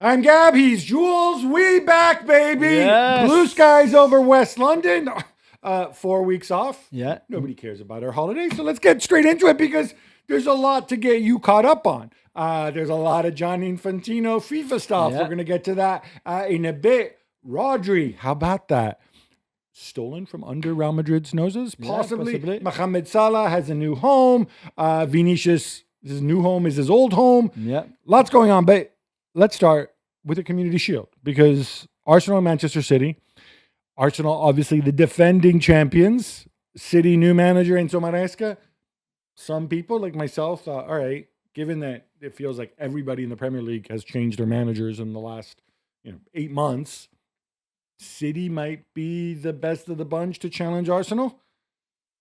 I'm Gab. He's Jules. We back, baby. Yes. Blue skies over West London. 4 weeks off. Yeah. Nobody cares about our holiday, so let's get straight into it because there's a lot to get you caught up on. There's a lot of Gianni Infantino FIFA stuff. Yeah. We're gonna get to that in a bit. Rodri, how about that? Stolen from under Real Madrid's noses, possibly. Mohamed Salah has a new home. Vinicius, his new home is his old home. Yeah. Lots going on, but let's start with the Community Shield because Arsenal and Manchester City. Arsenal, obviously the defending champions. City, new manager Enzo Maresca. Some people, like myself, thought, all right, given that it feels like everybody in the Premier League has changed their managers in the last 8 months, City might be the best of the bunch to challenge Arsenal.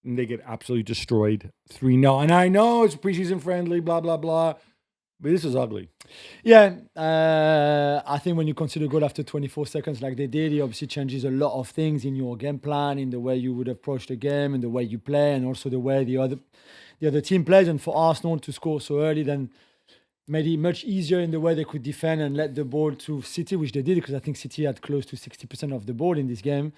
And they get absolutely destroyed 3-0. And I know it's preseason friendly, blah, blah, blah. But this is ugly. Yeah, I think when you consider goal after 24 seconds like they did, it obviously changes a lot of things in your game plan, in the way you would approach the game and the way you play, and also the way the other team plays. And for Arsenal to score so early then made it much easier in the way they could defend and let the ball to City, which they did, because I think City had close to 60% of the ball in this game.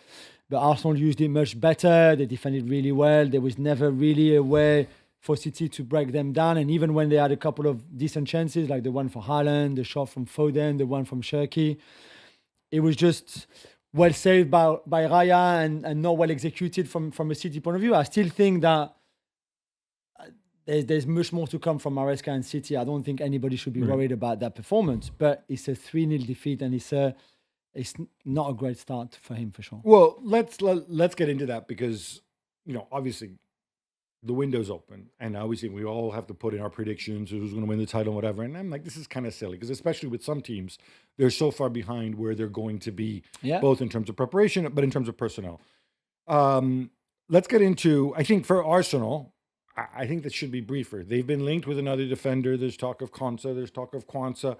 But Arsenal used it much better. They defended really well. There was never really a way for City to break them down. And even when they had a couple of decent chances, like the one for Haaland, the shot from Foden, the one from Cherki, it was just well saved by Raya and not well executed from a City point of view. I still think that there's much more to come from Maresca and City. I don't think anybody should be worried about that performance, but it's a 3-0 defeat and it's not a great start for him for sure. Well, let's get into that because, obviously the window's open and obviously we all have to put in our predictions, who's going to win the title and whatever. And I'm like, this is kind of silly because especially with some teams, they're so far behind where they're going to be, both in terms of preparation, but in terms of personnel. Let's get into, I think for Arsenal, I think that should be briefer. They've been linked with another defender. There's talk of Konsa. There's talk of Kwanzaa.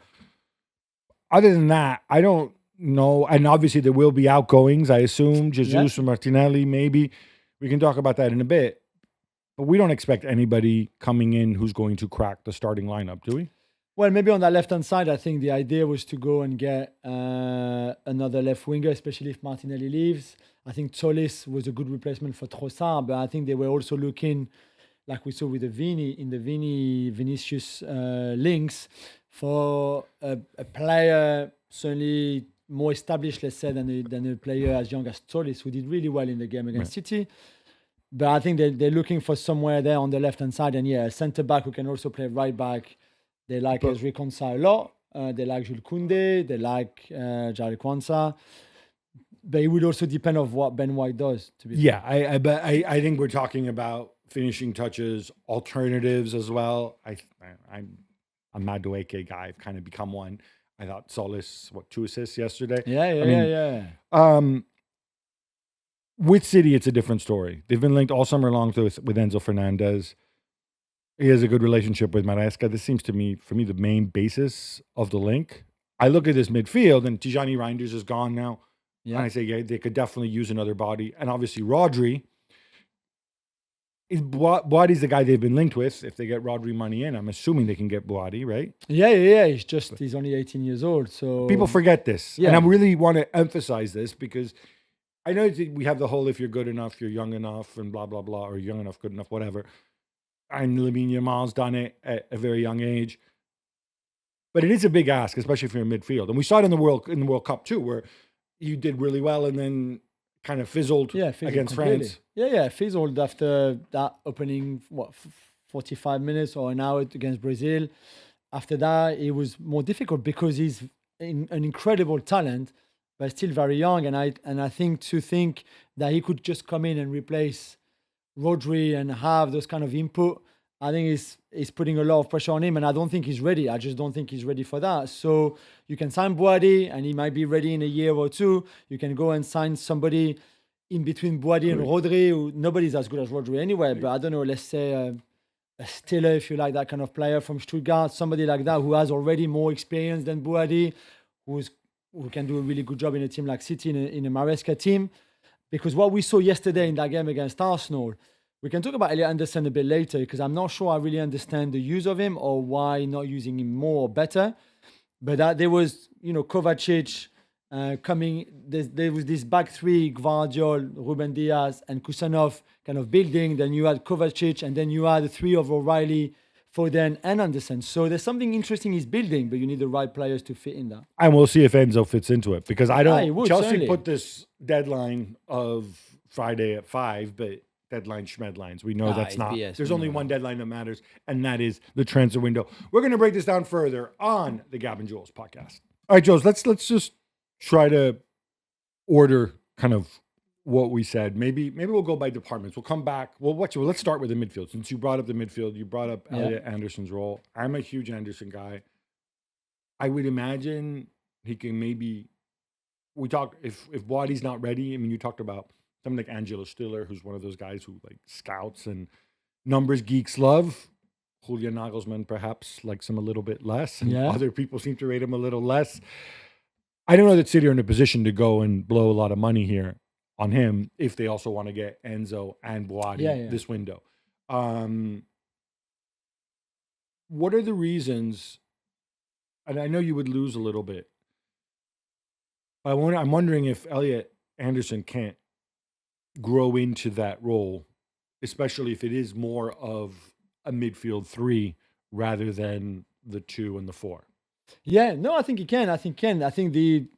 Other than that, I don't know. And obviously there will be outgoings, I assume. Jesus or Martinelli, maybe. We can talk about that in a bit. But we don't expect anybody coming in who's going to crack the starting lineup, do we? Well, maybe on that left-hand side, I think the idea was to go and get another left winger, especially if Martinelli leaves. I think Tolisso was a good replacement for Trossard, but I think they were also looking, like we saw with the Vinicius links, for a player certainly more established, let's say, than a player as young as Tolisso, who did really well in the game against City. But I think they're looking for somewhere there on the left-hand side. And a centre-back who can also play right-back. They like Ezri Konsa a lot. They like Jules Koundé. They like Jarell Kwanzaa. But it would also depend on what Ben White does. I think we're talking about finishing touches, alternatives as well. I'm a Madueke guy. I've kind of become one. I thought Solis, 2 assists yesterday? Yeah. With City, it's a different story. They've been linked all summer long with Enzo Fernandez. He has a good relationship with Maresca. This seems to me, for me, the main basis of the link. I look at this midfield, and Tijani Reinders is gone now. Yeah. And I say, they could definitely use another body. And obviously, Rodri. Boadi's the guy they've been linked with. If they get Rodri money in, I'm assuming they can get Boadi, right? Yeah. He's only 18 years old. So people forget this. Yeah. And I really want to emphasize this because I know we have the whole if you're good enough, you're young enough, and blah, blah, blah, or young enough, good enough, whatever. And Lamine Yamal's done it at a very young age. But it is a big ask, especially if you're in midfield. And we saw it in the World Cup too, where you did really well and then kind of fizzled against completely. France. Yeah, fizzled after that opening, 45 minutes or an hour against Brazil. After that, it was more difficult because he's an incredible talent, but still very young. And I think that he could just come in and replace Rodri and have those kind of input, I think is putting a lot of pressure on him. And I don't think he's ready. I just don't think he's ready for that. So you can sign Boadi and he might be ready in a year or two. You can go and sign somebody in between Boadi and Rodri, who nobody's as good as Rodri anyway. But I don't know, let's say a Stiller, if you like that kind of player from Stuttgart, somebody like that who has already more experience than Boadi, who can do a really good job in a team like City, in a Maresca team. Because what we saw yesterday in that game against Arsenal, we can talk about Elliot Anderson a bit later because I'm not sure I really understand the use of him or why not using him more or better. But there was, Kovacic coming. There was this back three: Gvardiol, Ruben Diaz, and Kusanov kind of building. Then you had Kovacic, and then you had the three of O'Reilly, Foden, and Anderson. So there's something interesting he's building, but you need the right players to fit in that. And we'll see if Enzo fits into it, because I don't. he would, Chelsea certainly. put this deadline of Friday at 5, but deadline schmedlines. We know that's it's not. BS. There's We only know one deadline that matters, and that is the transfer window. We're going to break this down further on the Gab and Juls podcast. All right, Jules, let's just try to order kind of what we said. Maybe we'll go by departments. We'll come back. Let's start with the midfield. Since you brought up the midfield, you brought up Elliot Anderson's role. I'm a huge Anderson guy. I would imagine he can maybe. We talked if Boadi's not ready. I mean, you talked about something like Angelo Stiller, who's one of those guys who like scouts and numbers geeks love. Julien Nagelsmann perhaps likes him a little bit less, and other people seem to rate him a little less. I don't know that City are in a position to go and blow a lot of money here on him if they also want to get Enzo and Boadi this window. What are the reasons? And I know you would lose a little bit. I'm wondering if Elliot Anderson can't grow into that role, especially if it is more of a midfield 3 rather than the 2 and the 4. Yeah, no, I think he can. I think maybe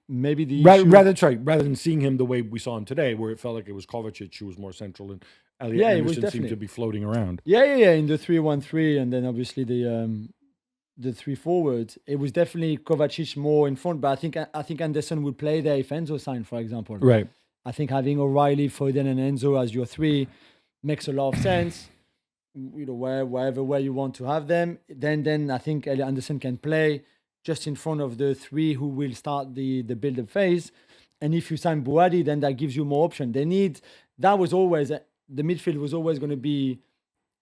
the rather than seeing him the way we saw him today, where it felt like it was Kovacic who was more central and Elliot Anderson seemed to be floating around. Yeah. In the 3-1-3, and then obviously the 3 forwards, it was definitely Kovacic more in front. But I think Anderson would play there if Enzo signed, for example. Right. I think having O'Reilly, Foden, and Enzo as your 3 makes a lot of sense. Where you want to have them, then I think Elliot Anderson can play just in front of the 3 who will start the build-up phase. And if you sign Boadi, then that gives you more option. The midfield was always going to be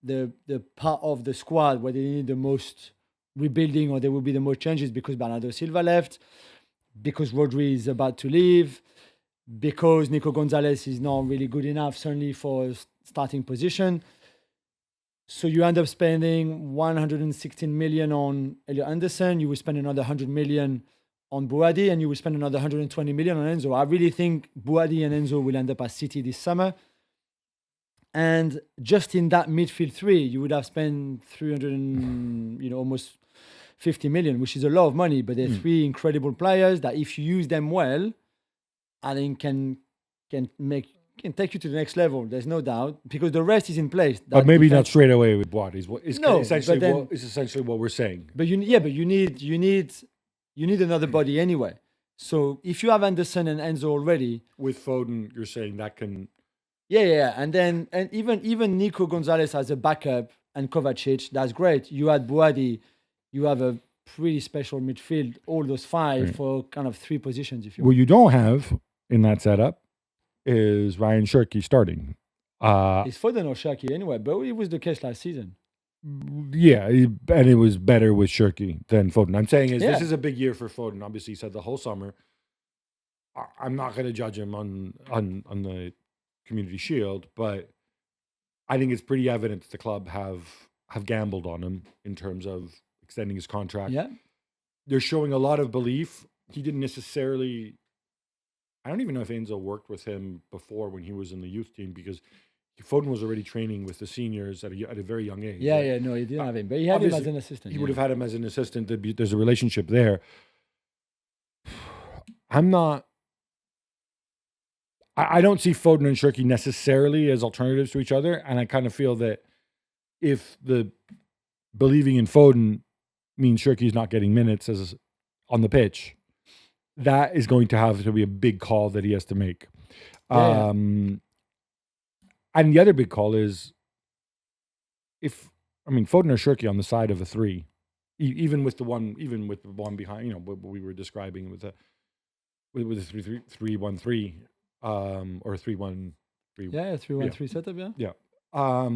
the part of the squad where they need the most rebuilding, or there will be the most changes, because Bernardo Silva left, because Rodri is about to leave, because Nico Gonzalez is not really good enough, certainly for starting position. So you end up spending 116 million on Elliot Anderson. You will spend another 100 million on Boadi, and you will spend another 120 million on Enzo. I really think Boadi and Enzo will end up at City this summer. And just in that midfield 3, you would have spent 300 and, almost 50 million, which is a lot of money. But they're 3 incredible players that, if you use them well, I think can take you to the next level. There's no doubt, because the rest is in place. But maybe not straight away with Boadi. Is essentially what we're saying. But you need another body anyway. So if you have Anderson and Enzo already, with Foden, you're saying that can. Yeah. And even Nico Gonzalez as a backup and Kovacic, that's great. You add Boadi, you have a pretty special midfield, all those 5 for kind of 3 positions, if you want. What you don't have in that setup is Ryan Cherki starting. It's Foden or Cherki anyway, but it was the case last season. Yeah, and it was better with Cherki than Foden. I'm saying this is a big year for Foden. Obviously, he said the whole summer. I'm not going to judge him on the Community Shield, but I think it's pretty evident that the club have gambled on him in terms of extending his contract. Yeah, they're showing a lot of belief. He didn't necessarily. I don't even know if Enzo worked with him before when he was in the youth team, because Foden was already training with the seniors at a very young age. Yeah, no, he didn't have him, but he had him as an assistant. He would have had him as an assistant. There's a relationship there. I don't see Foden and Cherki necessarily as alternatives to each other, and I kind of feel that if the believing in Foden means Cherki's not getting minutes on the pitch, that is going to have to be a big call that he has to make. And the other big call is Foden or Cherki on the side of a 3, even with the one behind, what we were describing with a 3-1-3, or 3-1-3. Yeah, 3-1-3 setup. Yeah. I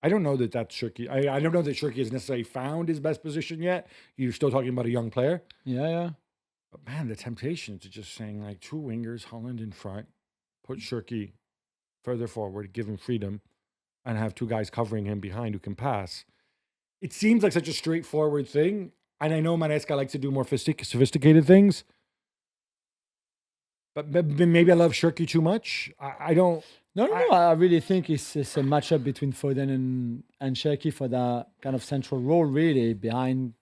don't know that's Cherki. I don't know that Cherki has necessarily found his best position yet. You're still talking about a young player. Yeah. But man, the temptation to just saying like 2 wingers, Holland in front, put Cherki further forward, give him freedom, and have 2 guys covering him behind who can pass. It seems like such a straightforward thing. And I know Maresca likes to do more sophisticated things, but maybe I love Shirky too much. I don't. No. I really think it's a matchup between Foden and Cherki for that kind of central role, really, behind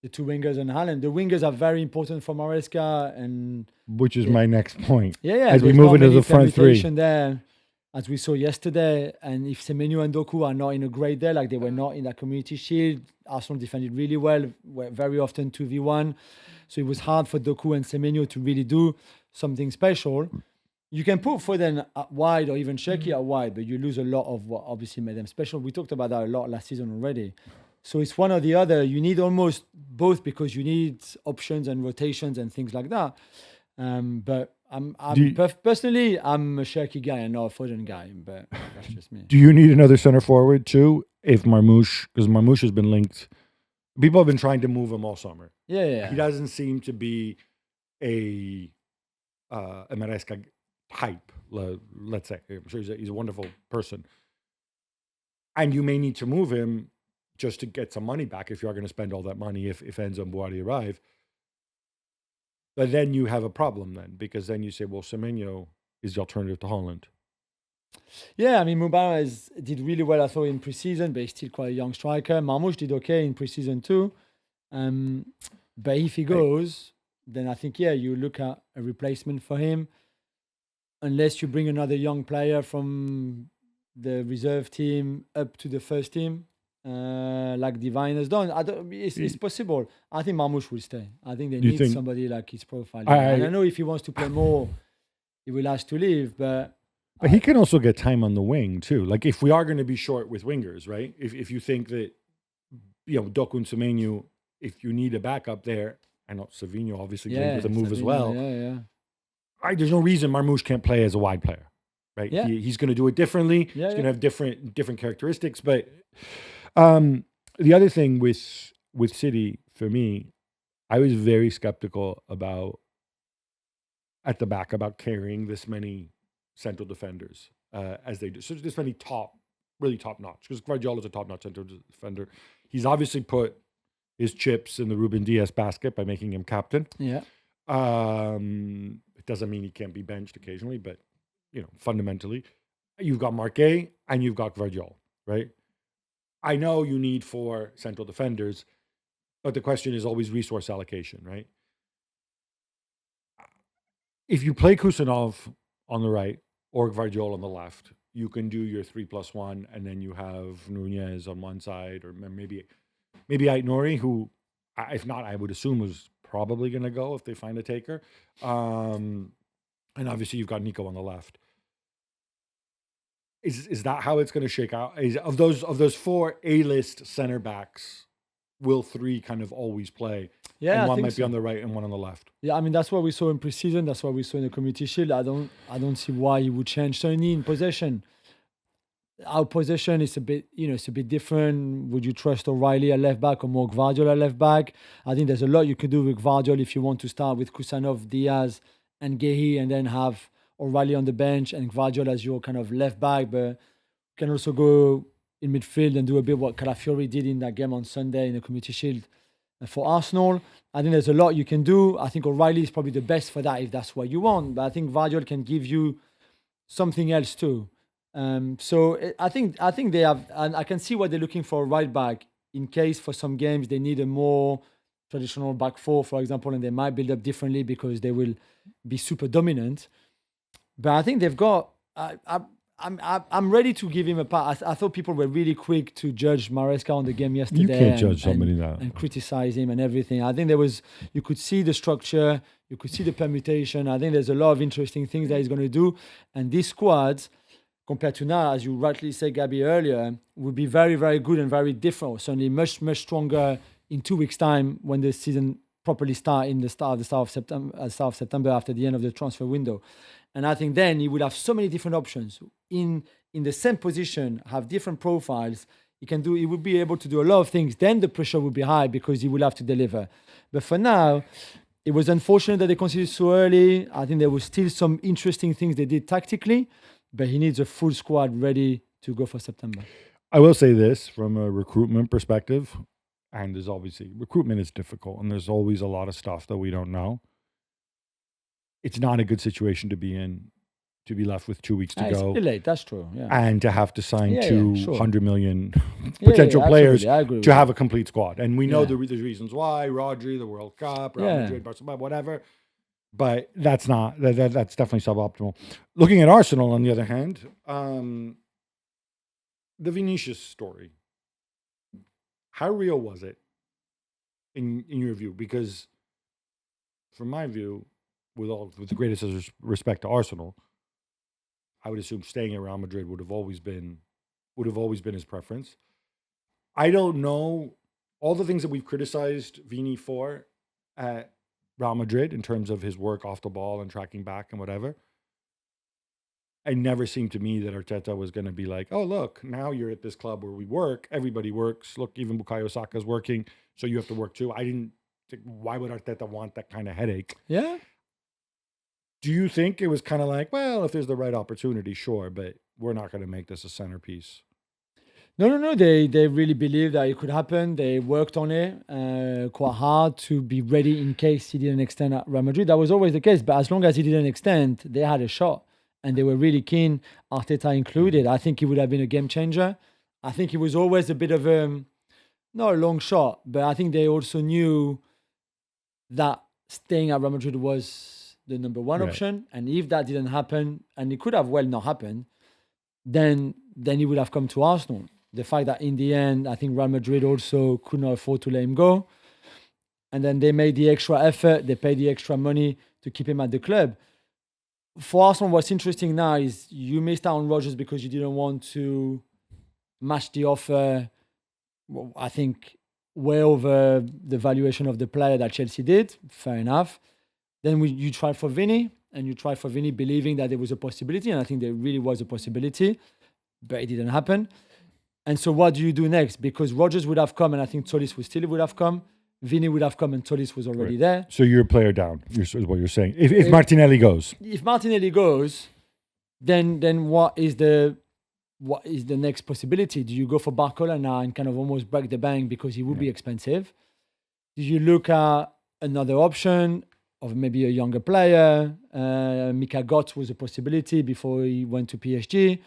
the two wingers and Haaland. The wingers are very important for Maresca, and Which is my next point. as we move into the front three there, as we saw yesterday. And if Semenyo and Doku are not in a great day, like they were not in that Community Shield, Arsenal defended really well, were very often 2v1. So it was hard for Doku and Semenyo to really do something special. You can put Foden out wide or even Cherki out wide, but you lose a lot of what obviously made them special. We talked about that a lot last season already. So it's one or the other. You need almost both because you need options and rotations and things like that. But personally, I'm a Cherki guy and not a Foden guy, but that's just me. Do you need another center forward too? If Marmoush, because Marmoush has been linked. People have been trying to move him all summer. Yeah. He doesn't seem to be a Maresca type, let's say. I'm sure he's a wonderful person. And you may need to move him just to get some money back if you are going to spend all that money if Enzo and Buari arrive. But then you have a problem then, because then you say, well, Semenyo is the alternative to Holland. Yeah, I mean, Mubara did really well, I thought, in preseason, but he's still quite a young striker. Marmoush did okay in preseason too. But if he goes, then I think, you look at a replacement for him. Unless you bring another young player from the reserve team up to the first team, like Divine has done. It's possible. I think Marmoush will stay. I think they need somebody like his profile. And I know if he wants to play more, he will have to leave. But he can also get time on the wing too. Like if we are going to be short with wingers, right? If you think that, Doku and Semenyo, if you need a backup there, I know Savinho obviously played with a move as well. There's no reason Marmoush can't play as a wide player, right? Yeah. He's going to do it differently. He's going to have different characteristics. But the other thing with City, for me, I was very skeptical about at the back about carrying this many central defenders as they do. So this many really top notch, because Guardiola is a top notch central defender. He's obviously put his chips in the Ruben Diaz basket by making him captain. Yeah. It doesn't mean he can't be benched occasionally, but fundamentally, you've got Marquet and you've got Guardiola, right? I know you need 4 central defenders, but the question is always resource allocation, right? If you play Kusanov on the right or Guardiola on the left, you can do your 3+1, and then you have Nunez on one side, or maybe Ait Nouri, who, if not, I would assume was probably going to go if they find a taker. And obviously you've got Nico on the left. Is that how it's going to shake out? Of those 4 A-list center backs, will 3 kind of always play? Yeah, and one might be on the right and one on the left. Yeah, I mean that's what we saw in preseason. That's what we saw in the Community Shield. I don't see why he would change. Certainly in possession, our possession is a bit different. Would you trust O'Reilly at left back or more Gvardiol at left back? I think there's a lot you could do with Gvardiol if you want to start with Kusanov, Diaz, and Gehi, and then have O'Reilly on the bench and Gvardiol as your kind of left back. But you can also go in midfield and do a bit what Calafiori did in that game on Sunday in the Community Shield for Arsenal. I think there's a lot you can do. I think O'Reilly is probably the best for that if that's what you want. But I think Gvardiol can give you something else too. I think they have, and I can see what they're looking for a right back in case for some games they need a more traditional back 4, for example, and they might build up differently because they will be super dominant. But I think they've got. I'm ready to give him a pass. I thought people were really quick to judge Maresca on the game yesterday. You can't judge somebody now and criticize him and everything. I think you could see the structure, you could see the permutation. I think there's a lot of interesting things that he's going to do. And these squads, compared to now, as you rightly said, Gabby, earlier, will be very, very good and very different. Certainly much, much stronger in 2 weeks' time when the season properly starts in the start of September after the end of the transfer window. And I think then he will have so many different options in the same position, have different profiles. He will be able to do a lot of things. Then the pressure will be high because he will have to deliver. But for now, it was unfortunate that they conceded so early. I think there was still some interesting things they did tactically, but he needs a full squad ready to go for September. I will say this from a recruitment perspective, and there's obviously recruitment is difficult, and there's always a lot of stuff that we don't know. It's not a good situation to be in, to be left with 2 weeks to It's go, late. That's true. Yeah. and to have to sign Yeah, sure. 200 million Yeah, potential players absolutely. I agree with to you. have a complete squad. And we know Yeah. the reasons why: Rodri, the World Cup, Real Yeah. Madrid, Barcelona, whatever. But that's that's definitely suboptimal. Looking at Arsenal, on the other hand, the Vinicius story. How real was it in your view? Because from my view, with the greatest respect to Arsenal, I would assume staying at Real Madrid would have always been his preference. I don't know all the things that we've criticized Vini for at Real Madrid in terms of his work off the ball and tracking back and whatever. It never seemed to me that Arteta was going to be like, oh, look, now you're at this club where we work. Everybody works. Look, even Bukayo Saka's working, so you have to work too. I didn't think, why would Arteta want that kind of headache? Yeah. Do you think it was kind of like, well, if there's the right opportunity, sure, but we're not going to make this a centerpiece? No. They really believed that it could happen. They worked on it quite hard to be ready in case he didn't extend at Real Madrid. That was always the case. But as long as he didn't extend, they had a shot. And they were really keen, Arteta included. I think he would have been a game changer. I think it was always a bit of not a long shot, but I think they also knew that staying at Real Madrid was the number one Right. option. And if that didn't happen, and it could have well not happened, then he would have come to Arsenal. The fact that in the end, I think Real Madrid also could not afford to let him go. And then they made the extra effort, they paid the extra money to keep him at the club. For Arsenal, what's interesting now is you missed out on Rodgers because you didn't want to match the offer, well, I think, way over the valuation of the player that Chelsea did. Fair enough. Then you tried for Vinny, and you tried for Vinny believing that there was a possibility, and I think there really was a possibility, but it didn't happen. And so what do you do next? Because Rodgers would have come, and I think Tolisso would have come. Vinny would have come, and Tolisso was already there. So you're a player down, is what you're saying. If Martinelli goes. If Martinelli goes, then what is the next possibility? Do you go for Barcola now and kind of almost break the bank because he would be expensive? Do you look at another option of maybe a younger player? Mika Götze was a possibility before he went to PSG.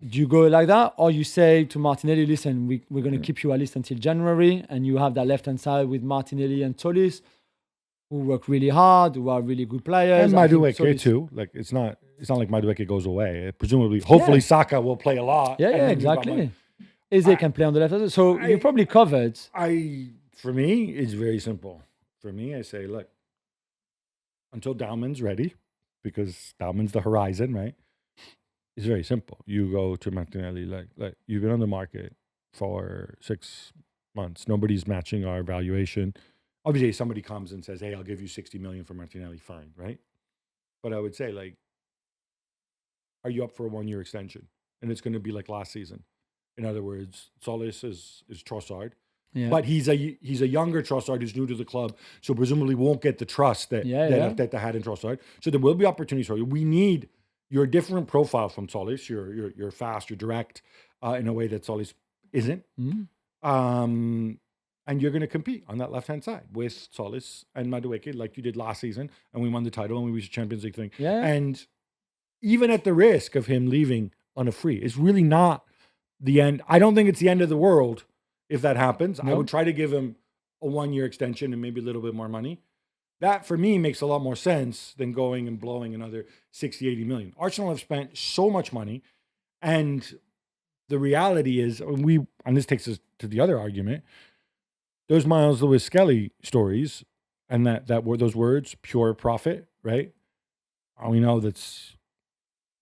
Do you go like that? Or you say to Martinelli, listen, we're going to keep you at least until January, and you have that left-hand side with Martinelli and Tolisso, who work really hard, who are really good players. And Madueke too. Like it's not like Madueke goes away. Presumably, hopefully Saka will play a lot. Yeah, exactly. Eze can play on the left side. So you probably covered. For me, it's very simple. For me, I say, look, until Daumann's ready, because Daumann's the horizon, right? It's very simple. You go to Martinelli, like you've been on the market for 6 months. Nobody's matching our valuation. Obviously, if somebody comes and says, hey, I'll give you 60 million for Martinelli, fine, right? But I would say, like, are you up for a 1-year extension? And it's going to be like last season. In other words, Solis is Trossard. Yeah. But he's a younger Trossard who's new to the club, so presumably won't get the trust that Arteta had in Trossard. So there will be opportunities for you. We need your different profile from Solis. You're fast, you're direct in a way that Solis isn't. Mm-hmm. And you're going to compete on that left-hand side with Solis and Madueke like you did last season, and we won the title and we reached the Champions League thing. Yeah. And even at the risk of him leaving on a free, it's really not the end. I don't think it's the end of the world if that happens. No. I would try to give him a 1-year extension and maybe a little bit more money. That, for me, makes a lot more sense than going and blowing another 60, 80 million. Arsenal have spent so much money, and the reality is, and this takes us to the other argument, those Miles Lewis Skelly stories and that were those words, pure profit, right? We know it's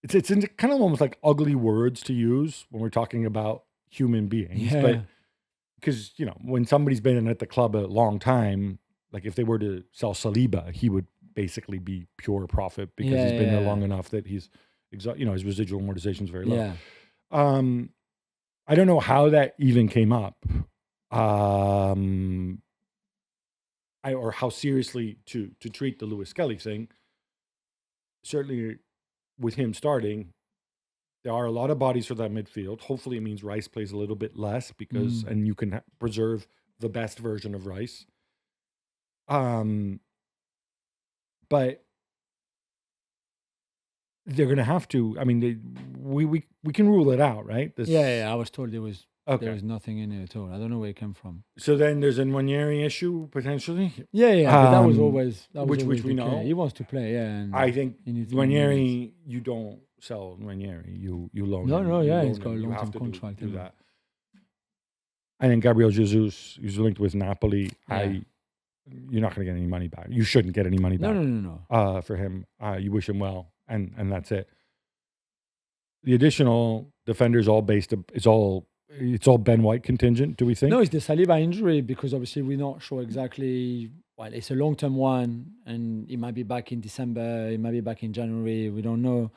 kind of almost like ugly words to use when we're talking about human beings. Yeah. But because, when somebody's been at the club a long time, like if they were to sell Saliba, he would basically be pure profit because he's been there long enough that he's, his residual amortization is very low. Yeah. I don't know how that even came up, or how seriously to treat the Lewis Skelly thing. Certainly, with him starting, there are a lot of bodies for that midfield. Hopefully, it means Rice plays a little bit less because, and you can preserve the best version of Rice. But they're going to have to. I mean, we can rule it out, right? Yeah. I was told there was Okay. nothing in it at all. I don't know where it came from. So then there's a Nwaneri issue potentially. Yeah. But that was always which always we the know. case. He wants to play. Yeah. And I think he needs more minutes. Nwaneri, you don't sell Nwaneri. You loan him. No. You Yeah, loan he's got a him. You long-term have to contract. do isn't it? that. And then Gabriel Jesus, he's linked with Napoli. Yeah. You're not going to get any money back. You shouldn't get any money back. No. For him, you wish him well, and that's it. The additional defenders all based. It's all Ben White contingent. Do we think? No, it's the Saliba injury because obviously we're not sure exactly. Well, it's a long-term one, and he might be back in December. He might be back in January. We don't know.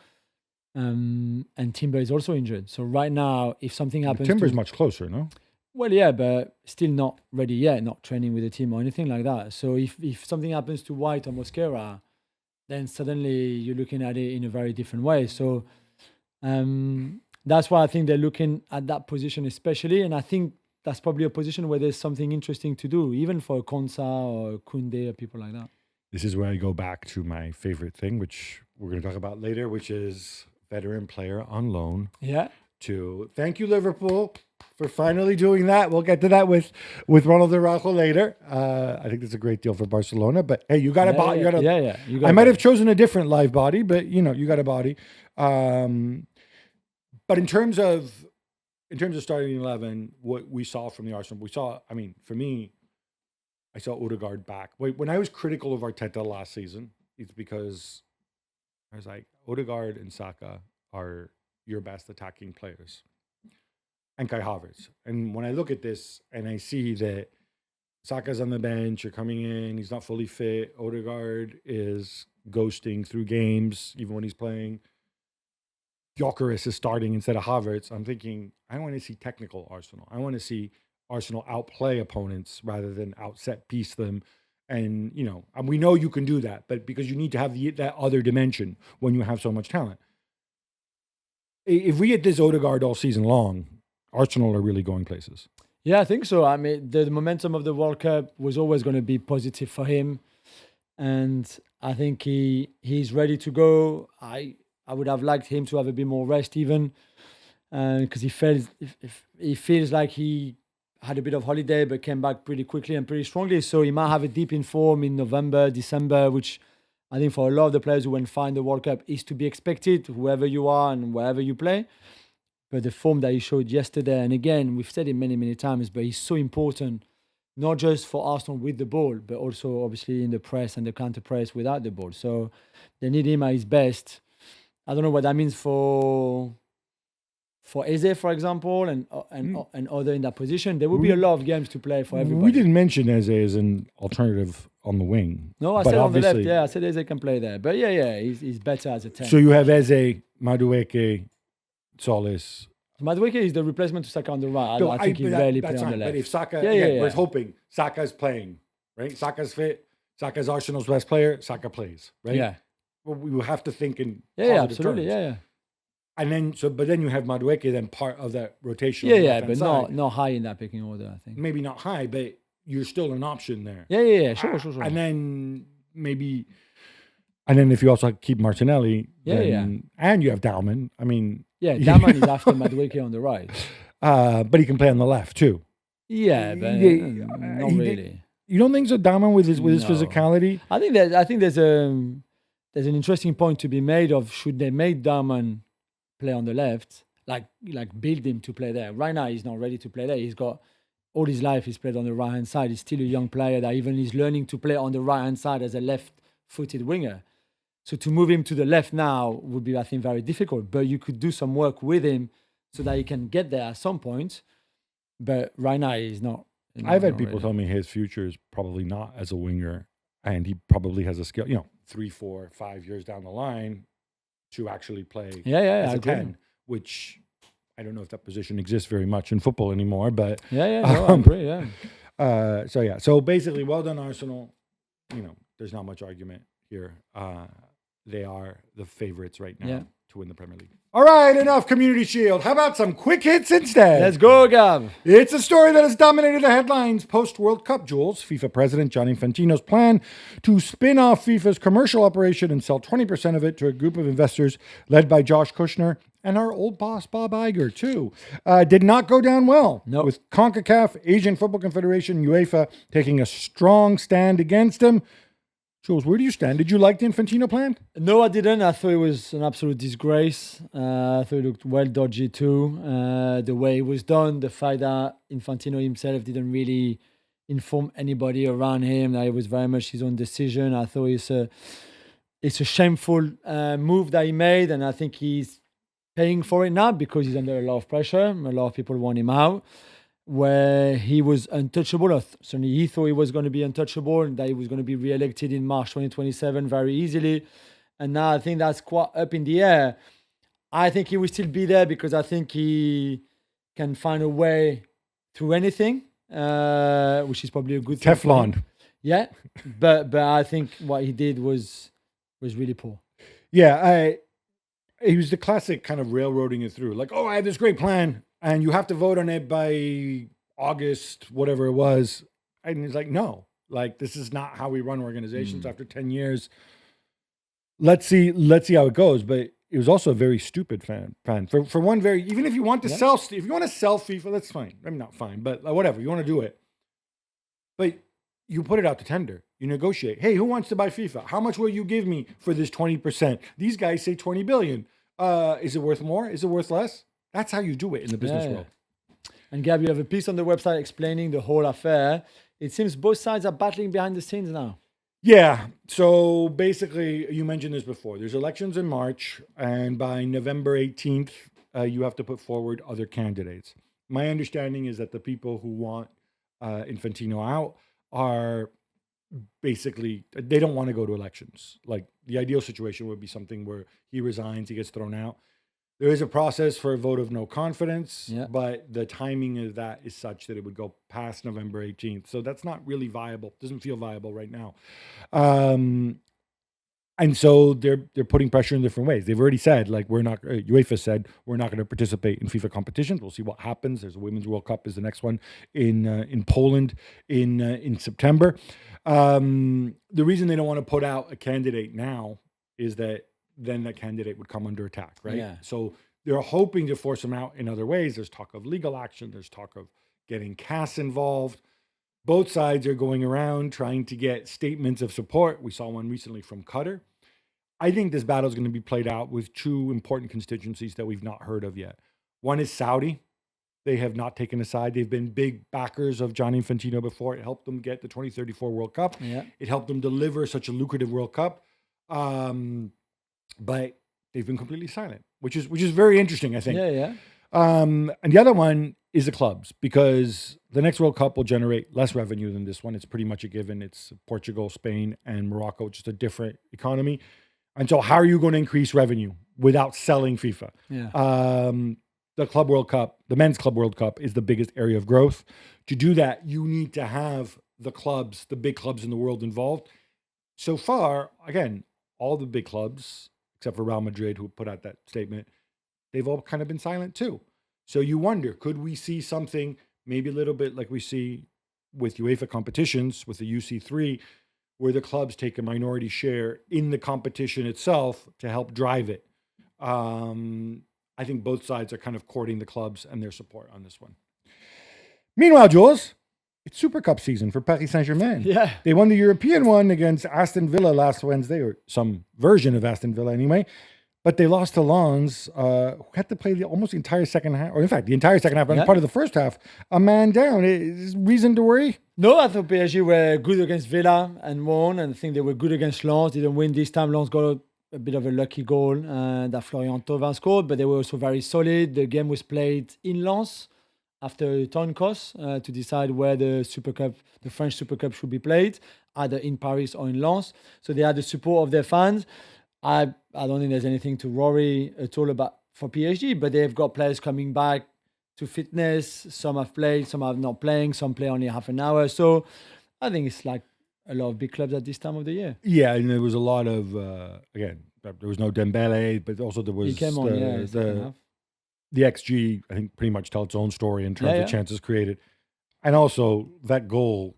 And Timber is also injured. So right now, if something happens, Timber's much closer, no? Well, yeah, but still not ready yet, not training with the team or anything like that. So if something happens to White or Mosquera, then suddenly you're looking at it in a very different way. So that's why I think they're looking at that position especially. And I think that's probably a position where there's something interesting to do, even for a Konsa or a Koundé or people like that. This is where I go back to my favorite thing, which we're going to talk about later, which is veteran player on loan. Yeah. Thank you, Liverpool, for finally doing that. We'll get to that with Ronald Araujo later. I think that's a great deal for Barcelona. But hey, you got a body. I might have chosen a different live body, but you got a body. But in terms of starting 11, what we saw from the Arsenal, for me, I saw Odegaard back. When I was critical of Arteta last season, it's because I was like, Odegaard and Saka are your best attacking players, and Kai Havertz. And when I look at this and I see that Saka's on the bench, you're coming in, he's not fully fit, Odegaard is ghosting through games, even when he's playing, Gyökeres is starting instead of Havertz, I'm thinking, I want to see technical Arsenal. I want to see Arsenal outplay opponents rather than outset piece them. And, and we know you can do that, but because you need to have that other dimension when you have so much talent. If we get this Odegaard all season long, Arsenal are really going places. Yeah, I think so. I mean, the momentum of the World Cup was always going to be positive for him. And I think he's ready to go. I would have liked him to have a bit more rest even, because he feels like he had a bit of holiday but came back pretty quickly and pretty strongly. So he might have a dip in form in November, December, which I think for a lot of the players who went far in the World Cup is to be expected, whoever you are and wherever you play. But the form that he showed yesterday, and again, we've said it many, many times, but he's so important, not just for Arsenal with the ball, but also obviously in the press and the counter press without the ball. So they need him at his best. I don't know what that means for Eze, for example, and other in that position. There will be a lot of games to play for everybody. We didn't mention Eze as an alternative on the wing. No, I said on the left. Yeah, I said Eze can play there. But yeah, he's better as a 10. So you have Eze, Madueke, Solis. Madueke is the replacement to Saka on the right. I think he rarely plays on the left. But if Saka, we're hoping Saka's playing, right? Saka's fit. Saka's Arsenal's best player. Saka plays, right? Yeah. Well, we will have to think in absolutely, terms. And then, but then you have Madueke, then part of that rotation. Yeah, but not high in that picking order, I think. Maybe not high, but you're still an option there. Yeah, sure. And then if you also keep Martinelli, and you have Dalman, I mean... Yeah, Dalman is after Madueke on the right. But he can play on the left too. Yeah, but not really. You don't think so, Dalman, with his physicality? I think there's an interesting point to be made of should they make Dalman play on the left, like build him to play there. Right now, he's not ready to play there. He's got all his life he's played on the right-hand side. He's still a young player that even is learning to play on the right-hand side as a left-footed winger. So to move him to the left now would be, I think, very difficult. But you could do some work with him so that he can get there at some point. But right now, he's not. I've had people tell me his future is probably not as a winger, and he probably has a skill, 3, 4, 5 years down the line to actually play as a 10, which I don't know if that position exists very much in football anymore. But I agree. So basically, well done, Arsenal. There's not much argument here. They are the favorites right now to win the Premier League. All right, enough Community Shield. How about some quick hits instead? Let's go, Gab. It's a story that has dominated the headlines post-World Cup, Jules. FIFA President Gianni Infantino's plan to spin off FIFA's commercial operation and sell 20% of it to a group of investors led by Josh Kushner and our old boss, Bob Iger, too, did not go down well. Nope. With CONCACAF, Asian Football Confederation, UEFA taking a strong stand against him. Jules, where do you stand? Did you like the Infantino plan? No, I didn't. I thought it was an absolute disgrace. I thought it looked well dodgy too. The way it was done, the fact that Infantino himself didn't really inform anybody around him, that it was very much his own decision. I thought it's a shameful move that he made, and I think he's paying for it now because he's under a lot of pressure. A lot of people want him out. Where he was untouchable. Certainly he thought he was going to be untouchable and that he was going to be re-elected in March 2027 very easily. And now I think that's quite up in the air. I think he will still be there because I think he can find a way through anything, which is probably a good thing. Teflon. Yeah, but I think what he did was really poor. Yeah, he was the classic kind of railroading it through. Like, oh, I have this great plan. And you have to vote on it by August, whatever it was. And he's like, no, like, this is not how we run organizations after 10 years. Let's see how it goes. But it was also a very stupid plan. For one, even if you want to sell FIFA, that's fine. I mean, not fine, but whatever, you want to do it. But you put it out to tender. You negotiate. Hey, who wants to buy FIFA? How much will you give me for this 20%? These guys say 20 billion. Is it worth more? Is it worth less? That's how you do it in the business world. And Gab, you have a piece on the website explaining the whole affair. It seems both sides are battling behind the scenes now. Yeah. So basically, you mentioned this before. There's elections in March, and by November 18th, you have to put forward other candidates. My understanding is that the people who want Infantino out are basically, they don't want to go to elections. Like, the ideal situation would be something where he resigns, he gets thrown out. There is a process for a vote of no confidence, but the timing of that is such that it would go past November 18th. So that's not really viable. Doesn't feel viable right now. And so they're putting pressure in different ways. They've already said, like, UEFA said, we're not going to participate in FIFA competitions. We'll see what happens. There's a Women's World Cup is the next one in Poland in September. The reason they don't want to put out a candidate now is that then that candidate would come under attack, right? Yeah. So they're hoping to force him out in other ways. There's talk of legal action. There's talk of getting CAS involved. Both sides are going around trying to get statements of support. We saw one recently from Qatar. I think this battle is going to be played out with two important constituencies that we've not heard of yet. One is Saudi. They have not taken a side. They've been big backers of Gianni Infantino before. It helped them get the 2034 World Cup. Yeah. It helped them deliver such a lucrative World Cup. But they've been completely silent, which is very interesting, I think. Yeah. And the other one is the clubs, because the next World Cup will generate less revenue than this one. It's pretty much a given. It's Portugal, Spain, and Morocco, just a different economy. And so how are you going to increase revenue without selling FIFA? Yeah. The Club World Cup, the Men's Club World Cup, is the biggest area of growth. To do that, you need to have the clubs, the big clubs in the world involved. So far, again, all the big clubs, except for Real Madrid, who put out that statement, they've all kind of been silent too. So you wonder, could we see something maybe a little bit like we see with UEFA competitions, with the UC3, where the clubs take a minority share in the competition itself to help drive it? I think both sides are kind of courting the clubs and their support on this one. Meanwhile, Jules, it's Super Cup season for Paris Saint-Germain. Yeah. They won the European one against Aston Villa last Wednesday, or some version of Aston Villa anyway. But they lost to Lens, who had to play almost the entire second half, or in fact, the entire second half, and part of the first half, a man down. Is reason to worry? No, I thought PSG were good against Villa and won, and I think they were good against Lens. Didn't win this time. Lens got a bit of a lucky goal that Florian Thauvin scored, but they were also very solid. The game was played in Lens after Tonkos to decide where the Super Cup, the French Super Cup, should be played, either in Paris or in Lens. So they had the support of their fans. I don't think there's anything to worry at all about for PSG, but they've got players coming back to fitness. Some have played, some are not playing, some play only half an hour. So I think it's like a lot of big clubs at this time of the year. Yeah, and there was a lot of again. There was no Dembele, but also there was He came on, yeah, second half. the XG. I think pretty much tell its own story in terms Yeah, of yeah. chances created, and also that goal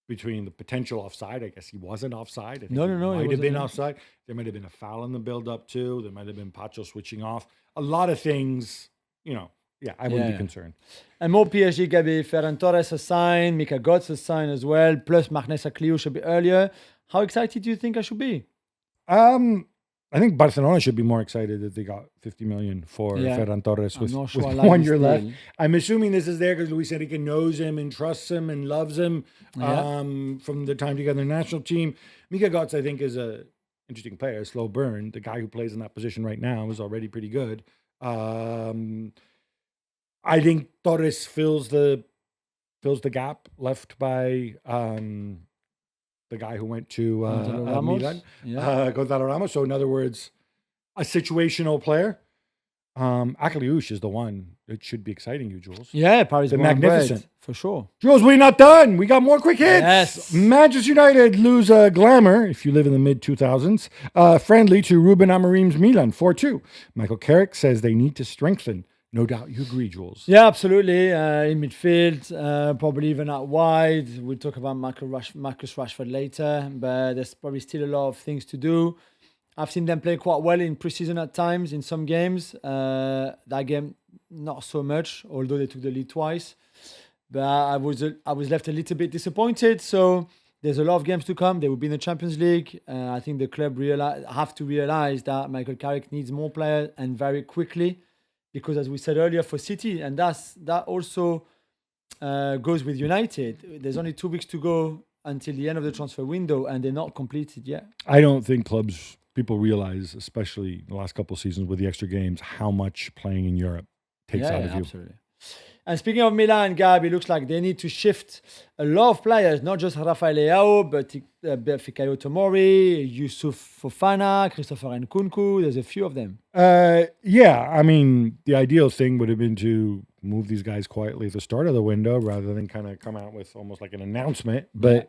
between the potential offside. I guess he wasn't offside. I think No, he no, no, he might have been wasn't. offside. There might have been a foul in the build-up too. There might have been Pacho switching off. A lot of things. Yeah, I wouldn't be Yeah. concerned. And more PSG, Gabi. Ferran Torres has signed, Mika Götze has signed as well, plus Marnez Akliouche a bit earlier. How excited do you think I should be? I think Barcelona should be more excited that they got 50 million for Yeah. Ferran Torres I'm with, not sure I with like 1 this year left. deal. I'm assuming this is there because Luis Enrique knows him and trusts him and loves him Yeah. from the time together in the national team. Mika Götze, I think, is a interesting player, a slow burn. The guy who plays in that position right now is already pretty good. I think Torres fills the gap left by the guy who went to Gonzalo Ramos. Milan, Yeah. Gonzalo Ramos. So in other words, a situational player. Akliouche is the one that should be exciting you, Jules. Yeah, Paris The born and magnificent. bred, for sure. Jules, we're not done. We got more quick hits. Yes. Manchester United lose glamour, if you live in the mid-2000s, friendly to Ruben Amorim's Milan, 4-2. Michael Carrick says they need to strengthen. No doubt you agree, Jules. Yeah, absolutely. In midfield, probably even out wide. We'll talk about Marcus Rashford later, but there's probably still a lot of things to do. I've seen them play quite well in preseason at times in some games. That game, not so much, although they took the lead twice. But I was left a little bit disappointed. So there's a lot of games to come. They will be in the Champions League. I think the club have to realize that Michael Carrick needs more players and very quickly. Because as we said earlier, for City, and that also goes with United. There's only 2 weeks to go until the end of the transfer window, and they're not completed yet. I don't think people realize, especially the last couple of seasons with the extra games, how much playing in Europe takes out of you. Absolutely. And speaking of Milan, Gab, it looks like they need to shift a lot of players, not just Rafael Leao, but Fikayo Tomori, Yusuf Fofana, Christopher Nkunku. There's a few of them. Yeah, I mean, the ideal thing would have been to move these guys quietly at the start of the window rather than kind of come out with almost like an announcement. But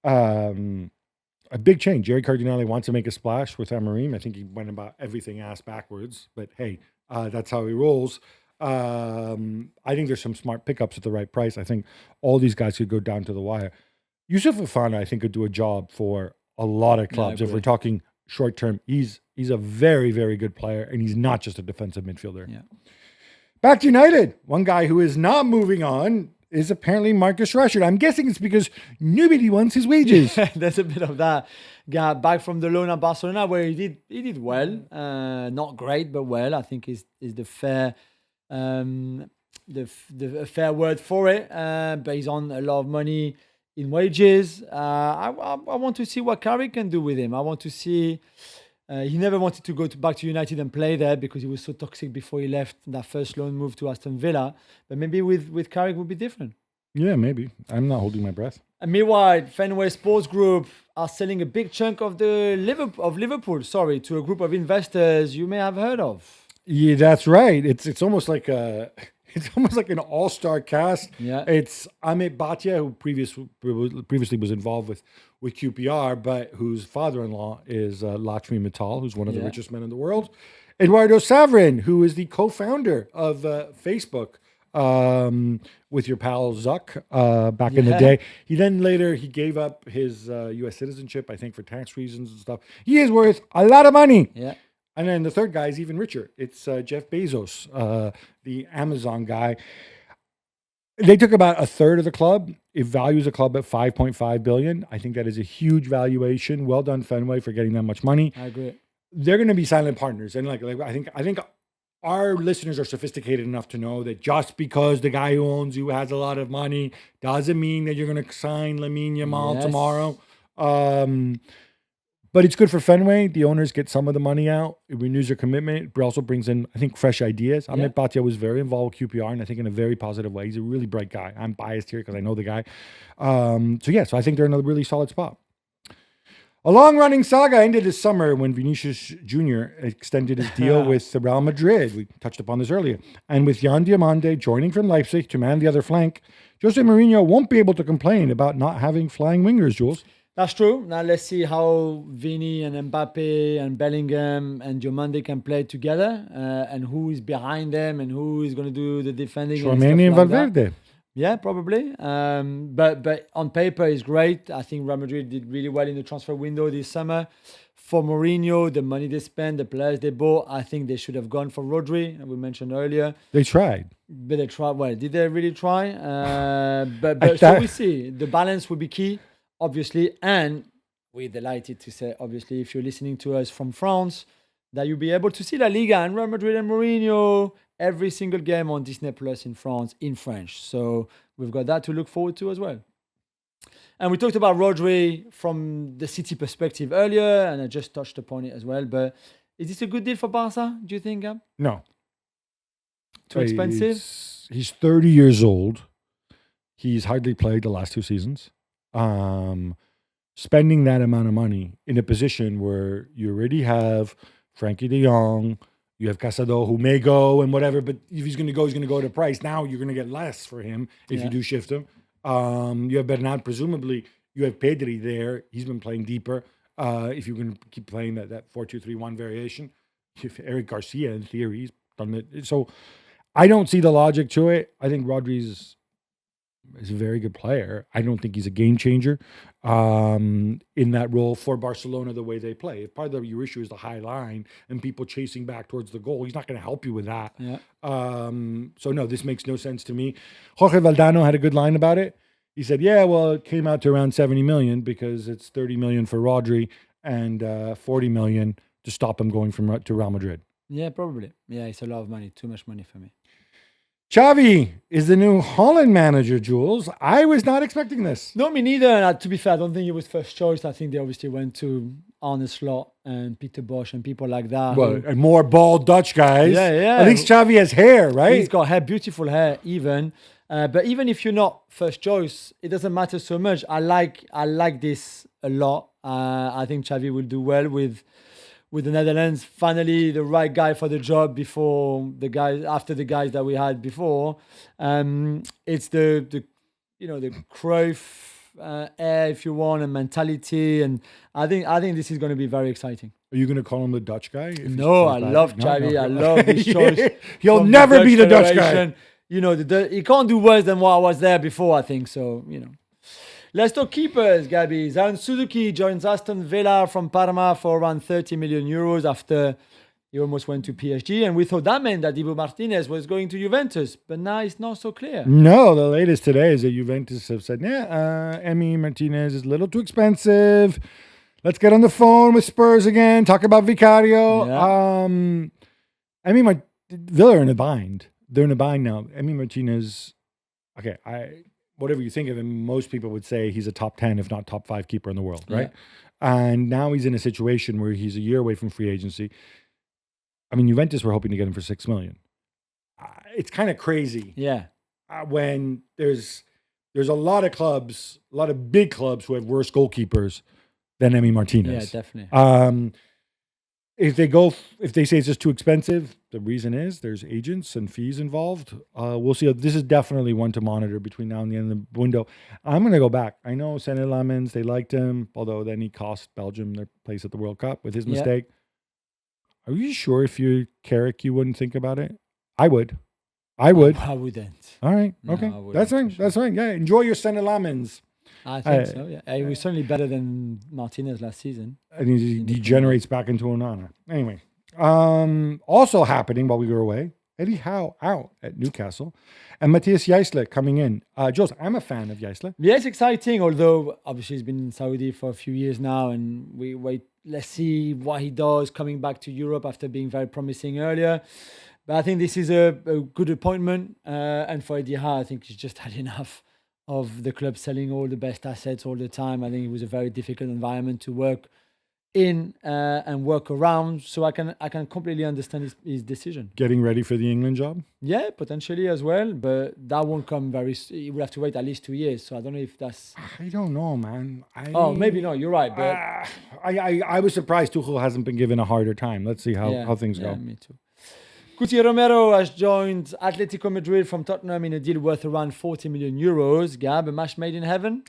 a big change. Jerry Cardinale wants to make a splash with Amorim. I think he went about everything ass backwards. But hey, that's how he rolls. I think there's some smart pickups at the right price. I think all these guys could go down to the wire. Yusuf Fofana, I think, could do a job for a lot of clubs. If we're talking short term, he's a very, very good player, and he's not just a defensive midfielder. Yeah. Back to United. One guy who is not moving on is apparently Marcus Rashford. I'm guessing it's because nobody wants his wages. There's a bit of that. Got back from the loan at Barcelona, where he did well. Not great, but well. I think is the fair. The fair word for it, but he's on a lot of money in wages. I want to see what Carrick can do with him. I want to see. He never wanted to go back to United and play there because he was so toxic before he left that first loan move to Aston Villa. But maybe with Carrick would be different. Yeah, maybe. I'm not holding my breath. And meanwhile, Fenway Sports Group are selling a big chunk of Liverpool. Sorry, to a group of investors you may have heard of. Yeah, that's right. It's almost like an all-star cast. Yeah. It's Amit Bhatia, who previously was involved with QPR, but whose father-in-law is Lakshmi Mittal, who's one of the richest men in the world. Eduardo Saverin, who is the co-founder of Facebook with your pal Zuck back in the day. He later gave up his U.S. citizenship, I think, for tax reasons and stuff. He is worth a lot of money. Yeah. And then the third guy is even richer. It's Jeff Bezos, the Amazon guy. They took about a third of the club. It values the club at $5.5 billion. I think that is a huge valuation. Well done, Fenway, for getting that much money. I agree. They're going to be silent partners, and I think our listeners are sophisticated enough to know that just because the guy who owns you has a lot of money doesn't mean that you're going to sign Lamine Yamal tomorrow. But it's good for Fenway. The owners get some of the money out. It renews their commitment, but also brings in, I think, fresh ideas. Amit Bhatia was very involved with QPR, and I think in a very positive way. He's a really bright guy. I'm biased here because I know the guy. So I think they're in a really solid spot. A long-running saga ended this summer when Vinicius Jr. extended his deal with Real Madrid. We touched upon this earlier. And with Jan Diamande joining from Leipzig to man the other flank, Jose Mourinho won't be able to complain about not having flying wingers, Jules. That's true. Now let's see how Vini and Mbappe and Bellingham and Diomande can play together, and who is behind them and who is going to do the defending. Tchouaméni and stuff like that. Valverde. Yeah, probably. But on paper, it's great. I think Real Madrid did really well in the transfer window this summer. For Mourinho, the money they spent, the players they bought, I think they should have gone for Rodri, we mentioned earlier. They tried. But they tried. Well, did they really try? But I so thought- we see. The balance will be key, obviously. And we're delighted to say, obviously, if you're listening to us from France, that you'll be able to see La Liga and Real Madrid and Mourinho every single game on Disney Plus in France in French. So we've got that to look forward to as well. And we talked about Rodri from the City perspective earlier, and I just touched upon it as well. But is this a good deal for Barca, do you think, Gab? No. Too expensive? He's 30 years old. He's hardly played the last 2 seasons. Spending that amount of money in a position where you already have Frankie de Jong, you have Casado who may go and whatever, but if he's going to go at a price. Now you're going to get less for him if you do shift him. You have Bernat, presumably. You have Pedri there. He's been playing deeper. If you're going to keep playing that 4-2-3-1 variation, if Eric Garcia, in theory, he's done it. So I don't see the logic to it. I think Rodri's is a very good player. I don't think he's a game changer in that role for Barcelona the way they play. If part of your issue is the high line and people chasing back towards the goal, he's not going to help you with that. Yeah. So no, this makes no sense to me. Jorge Valdano had a good line about it. He said, yeah, well, it came out to around 70 million because it's 30 million for Rodri and 40 million to stop him going to Real Madrid. Yeah, probably. Yeah, it's a lot of money. Too much money for me. Xavi is the new Holland manager, Jules. I was not expecting this. No, me neither. And to be fair, I don't think it was first choice. I think they obviously went to Arne Slot and Peter Bosch and people like that. Well, and more bald Dutch guys. Yeah. At least Xavi has hair, right? He's got hair, beautiful hair, even. But even if you're not first choice, it doesn't matter so much. I like this a lot. I think Xavi will do well with the Netherlands. Finally, the right guy for the job after the guys that we had before. It's the Cruyff air, if you want, and mentality. And I think this is going to be very exciting. Are you going to call him the Dutch guy? No, I love Xavi. No. I love this choice. He'll from never be the Dutch Federation. guy. You know, he can't do worse than what I was there before, I think. So, Let's talk keepers, Gabby. Zayn Suzuki joins Aston Villa from Parma for around 30 million euros after he almost went to PSG. And we thought that meant that Dibu Martinez was going to Juventus. But now it's not so clear. No, the latest today is that Juventus have said, Emi Martinez is a little too expensive. Let's get on the phone with Spurs again, talk about Vicario. Yeah. Villa are in a bind. They're in a bind now. Emi Martinez, okay, whatever you think of him, most people would say he's a top 10, if not top 5 keeper in the world, right? Yeah. And now he's in a situation where he's a year away from free agency. I mean, Juventus were hoping to get him for 6 million. It's kind of crazy. Yeah. When there's a lot of clubs, a lot of big clubs who have worse goalkeepers than Emi Martinez. Yeah, definitely. If they say it's just too expensive, the reason is there's agents and fees involved. We'll see. This is definitely one to monitor between now and the end of the window. I'm going to go back. I know Sané Lamens, they liked him, although then he cost Belgium their place at the World Cup with his mistake. Are you sure if you're Carrick, you wouldn't think about it? I would. I wouldn't. All right. No, Okay. I wouldn't, That's fine. for sure. That's fine. Yeah. Enjoy your Sané Lamens. I think so, yeah. He was certainly better than Martinez last season. And he degenerates back into Onana. Anyway. Also happening while we were away, Eddie Howe out at Newcastle and Matthias Jaisle coming in. Jules, I'm a fan of Jaisle. Yeah, it's exciting, although obviously he's been in Saudi for a few years now, and let's see what he does coming back to Europe after being very promising earlier. But I think this is a good appointment, and for Eddie Howe, I think he's just had enough of the club selling all the best assets all the time. I think it was a very difficult environment to work in and work around. So I can completely understand his decision. Getting ready for the England job? Yeah, potentially as well, but that won't come he will have to wait at least 2 years. So I don't know if that's... I don't know, man. Maybe not. You're right. But I was surprised Tuchel hasn't been given a harder time. Let's see how things go. Me too. Cuti Romero has joined Atletico Madrid from Tottenham in a deal worth around 40 million euros. Gab, a match made in heaven?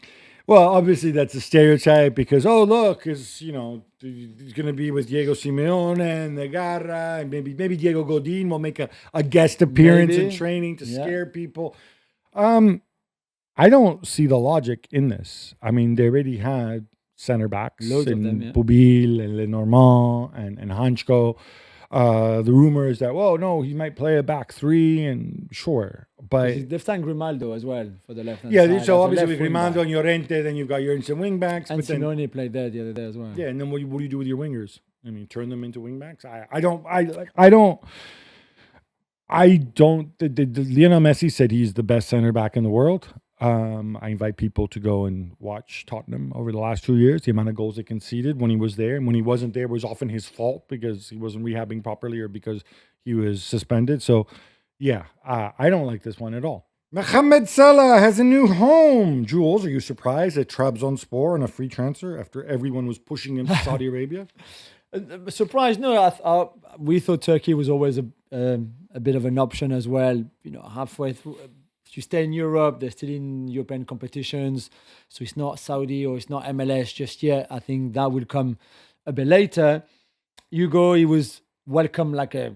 Well, obviously that's a stereotype because look, is he's going to be with Diego Simeone and the Garra, and maybe Diego Godin will make a guest appearance in Maybe. training to Yeah. scare people. I don't see the logic in this. I mean, they already had center backs Loads of in them, yeah. Pubil and Lenormand and Hanchko. The rumor is that, no, he might play a back three, and sure. But They've signed Grimaldo as well for the left hand yeah, side. so as a obviously left with wing Grimaldo back. and Llorente, then you've got your instant wing backs. And But then, Simeone played there the other day as well. yeah, and then what do you do with your wingers? I mean, turn them into wing backs? I don't. Lionel Messi said he's the best center back in the world. I invite people to go and watch Tottenham over the last 2 years. The amount of goals they conceded when he was there, and when he wasn't there, was often his fault because he wasn't rehabbing properly or because he was suspended. So, yeah, I don't like this one at all. Mohamed Salah has a new home. Jules, are you surprised at Trabzonspor on a free transfer after everyone was pushing him to Saudi Arabia? Surprised? No, we thought Turkey was always a bit of an option as well. Halfway through, you stay in Europe, they're still in European competitions, so it's not Saudi or it's not MLS just yet. I think that will come a bit later. Hugo, he was welcomed like a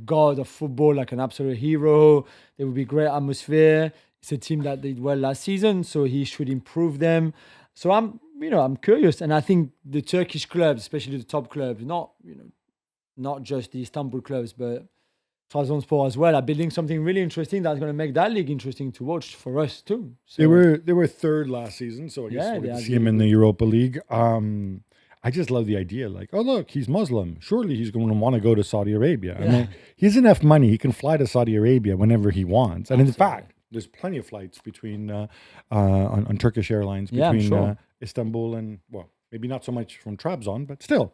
god of football, like an absolute hero. There will be great atmosphere. It's a team that did well last season, so he should improve them. So I'm curious, and I think the Turkish clubs, especially the top clubs, not just the Istanbul clubs, but Trabzonspor as well, are building something really interesting that's going to make that league interesting to watch for us too. So, They were third last season, so I guess Yeah, we'll they get to are see him in the Europa League. I just love the idea. Like, look, he's Muslim. Surely he's going to want to go to Saudi Arabia. I mean, he has enough money. He can fly to Saudi Arabia whenever he wants. And in fact, there's plenty of flights between on Turkish Airlines Yeah, I'm between sure. Istanbul and, well, maybe not so much from Trabzon, but still.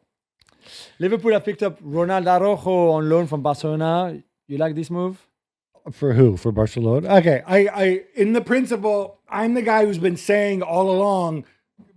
Liverpool have picked up Ronaldo Araujo on loan from Barcelona. You like this move? For who? For Barcelona? Okay. I in the principle, I'm the guy who's been saying all along,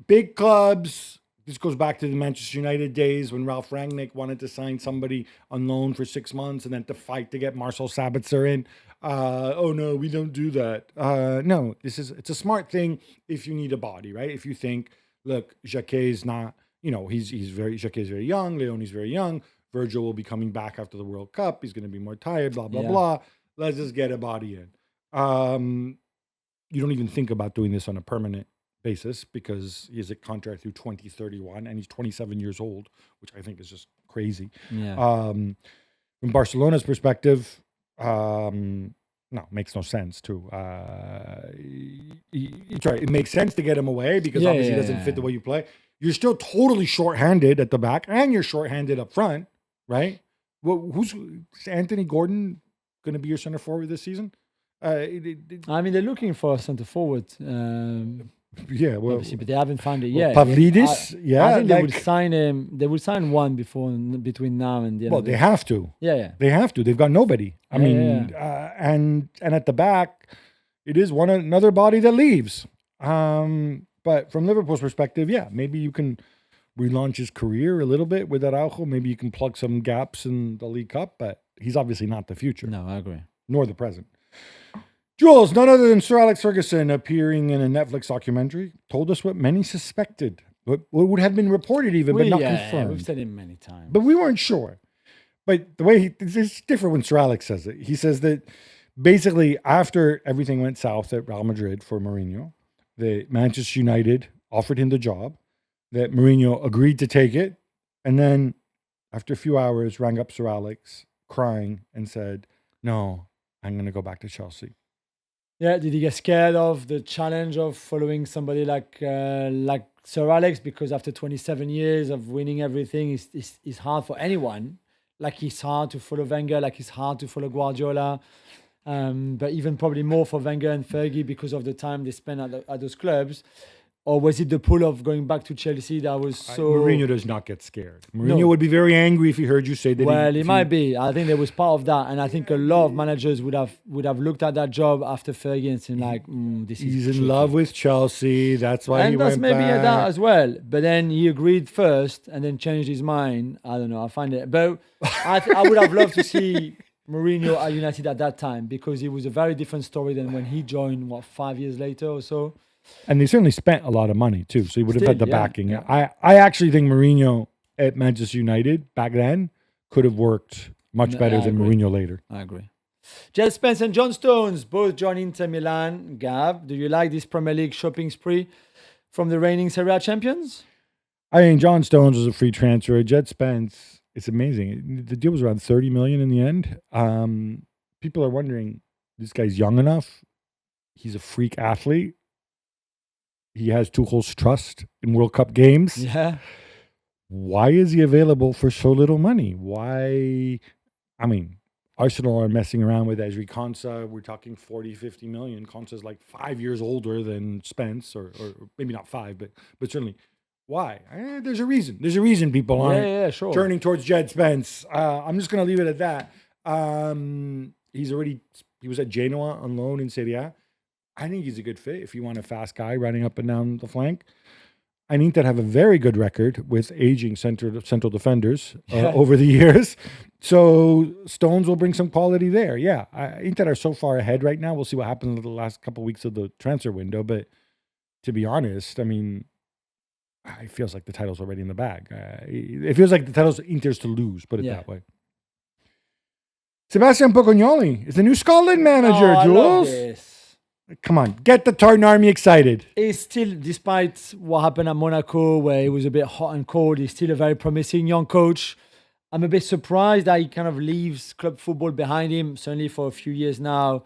big clubs. This goes back to the Manchester United days when Ralph Rangnick wanted to sign somebody on loan for 6 months and then to fight to get Marcel Sabitzer in. No, we don't do that. No, it's a smart thing if you need a body, right? If you think, look, Jacquet is not, Jacquet is very young, Leone's very young. Virgil will be coming back after the World Cup. He's going to be more tired, blah, blah, blah. Let's just get a body in. You don't even think about doing this on a permanent basis because he has a contract through 2031 and he's 27 years old, which I think is just crazy. Yeah. From Barcelona's perspective, makes no sense too. It makes sense to get him away because obviously he doesn't fit the way you play. You're still totally short-handed at the back and you're short-handed up front, right? Well, who's Anthony Gordon going to be your center forward this season? I mean, they're looking for a centre forward. Yeah, well, Obviously, but they haven't found it yet. Pavlidis, I think they will sign him. They will sign one between now and the end. Well, they have to. Yeah. They have to. They've got nobody. And at the back, it is another body that leaves. But from Liverpool's perspective, maybe you can relaunch his career a little bit with Araujo. Maybe you can plug some gaps in the League Cup, but he's obviously not the future. No, I agree. Nor the present. Jules, none other than Sir Alex Ferguson, appearing in a Netflix documentary, told us what many suspected, what would have been reported even, but not confirmed. We've said it many times. But we weren't sure. But the way it's different when Sir Alex says it. He says that basically after everything went south at Real Madrid for Mourinho, that Manchester United offered him the job, that Mourinho agreed to take it, and then after a few hours rang up Sir Alex crying and said, "No, I'm going to go back to Chelsea." Yeah, did he get scared of the challenge of following somebody like Sir Alex? Because after 27 years of winning everything, it's hard for anyone. Like it's hard to follow Wenger, like it's hard to follow Guardiola. But even probably more for Wenger and Fergie because of the time they spent at those clubs. Or was it the pull of going back to Chelsea that was so... Mourinho does not get scared. Mourinho would be very angry if he heard you say that. Well, he might be. I think there was part of that. And I think a lot of managers would have looked at that job after Fergie and said, like, this is He's tricky. in love with Chelsea. That's why he went back. And that's maybe that as well. But then he agreed first and then changed his mind. I don't know. I find it... But I would have loved to see Mourinho at United at that time because it was a very different story than when he joined, 5 years later or so. And they certainly spent a lot of money too, so he would have had the Still, yeah, backing. yeah. I actually think Mourinho at Manchester United back then could have worked much better I than agree. Mourinho later. I agree. Jed Spence and John Stones both join Inter Milan. Gab, do you like this Premier League shopping spree from the reigning Serie A champions? I think John Stones was a free transfer. Jed Spence, it's amazing. The deal was around 30 million in the end. People are wondering, this guy's young enough. He's a freak athlete. He has Tuchel's trust in World Cup games. Yeah. Why is he available for so little money? Why? I mean, Arsenal are messing around with Ezri Konsa. We're talking 40, 50 million. Konsa's like 5 years older than Spence, or maybe not 5, but certainly. Why? There's a reason. There's a reason people aren't Sure. turning towards Jed Spence. I'm just going to leave it at that. He was at Genoa on loan in Serie A. I think he's a good fit if you want a fast guy running up and down the flank. I need to have a very good record with aging central defenders over the years. So Stones will bring some quality there. Yeah, Inter are so far ahead right now. We'll see what happens in the last couple of weeks of the transfer window. But to be honest, I mean, it feels like the title's already in the bag. It feels like the title's Inter's to lose, put it that way. Sebastian Pocognoli is the new Scotland manager, I Jules. love this. Come on, get the Tartan Army excited. He's still, despite what happened at Monaco, where he was a bit hot and cold, he's still a very promising young coach. I'm a bit surprised that he kind of leaves club football behind him, certainly for a few years now,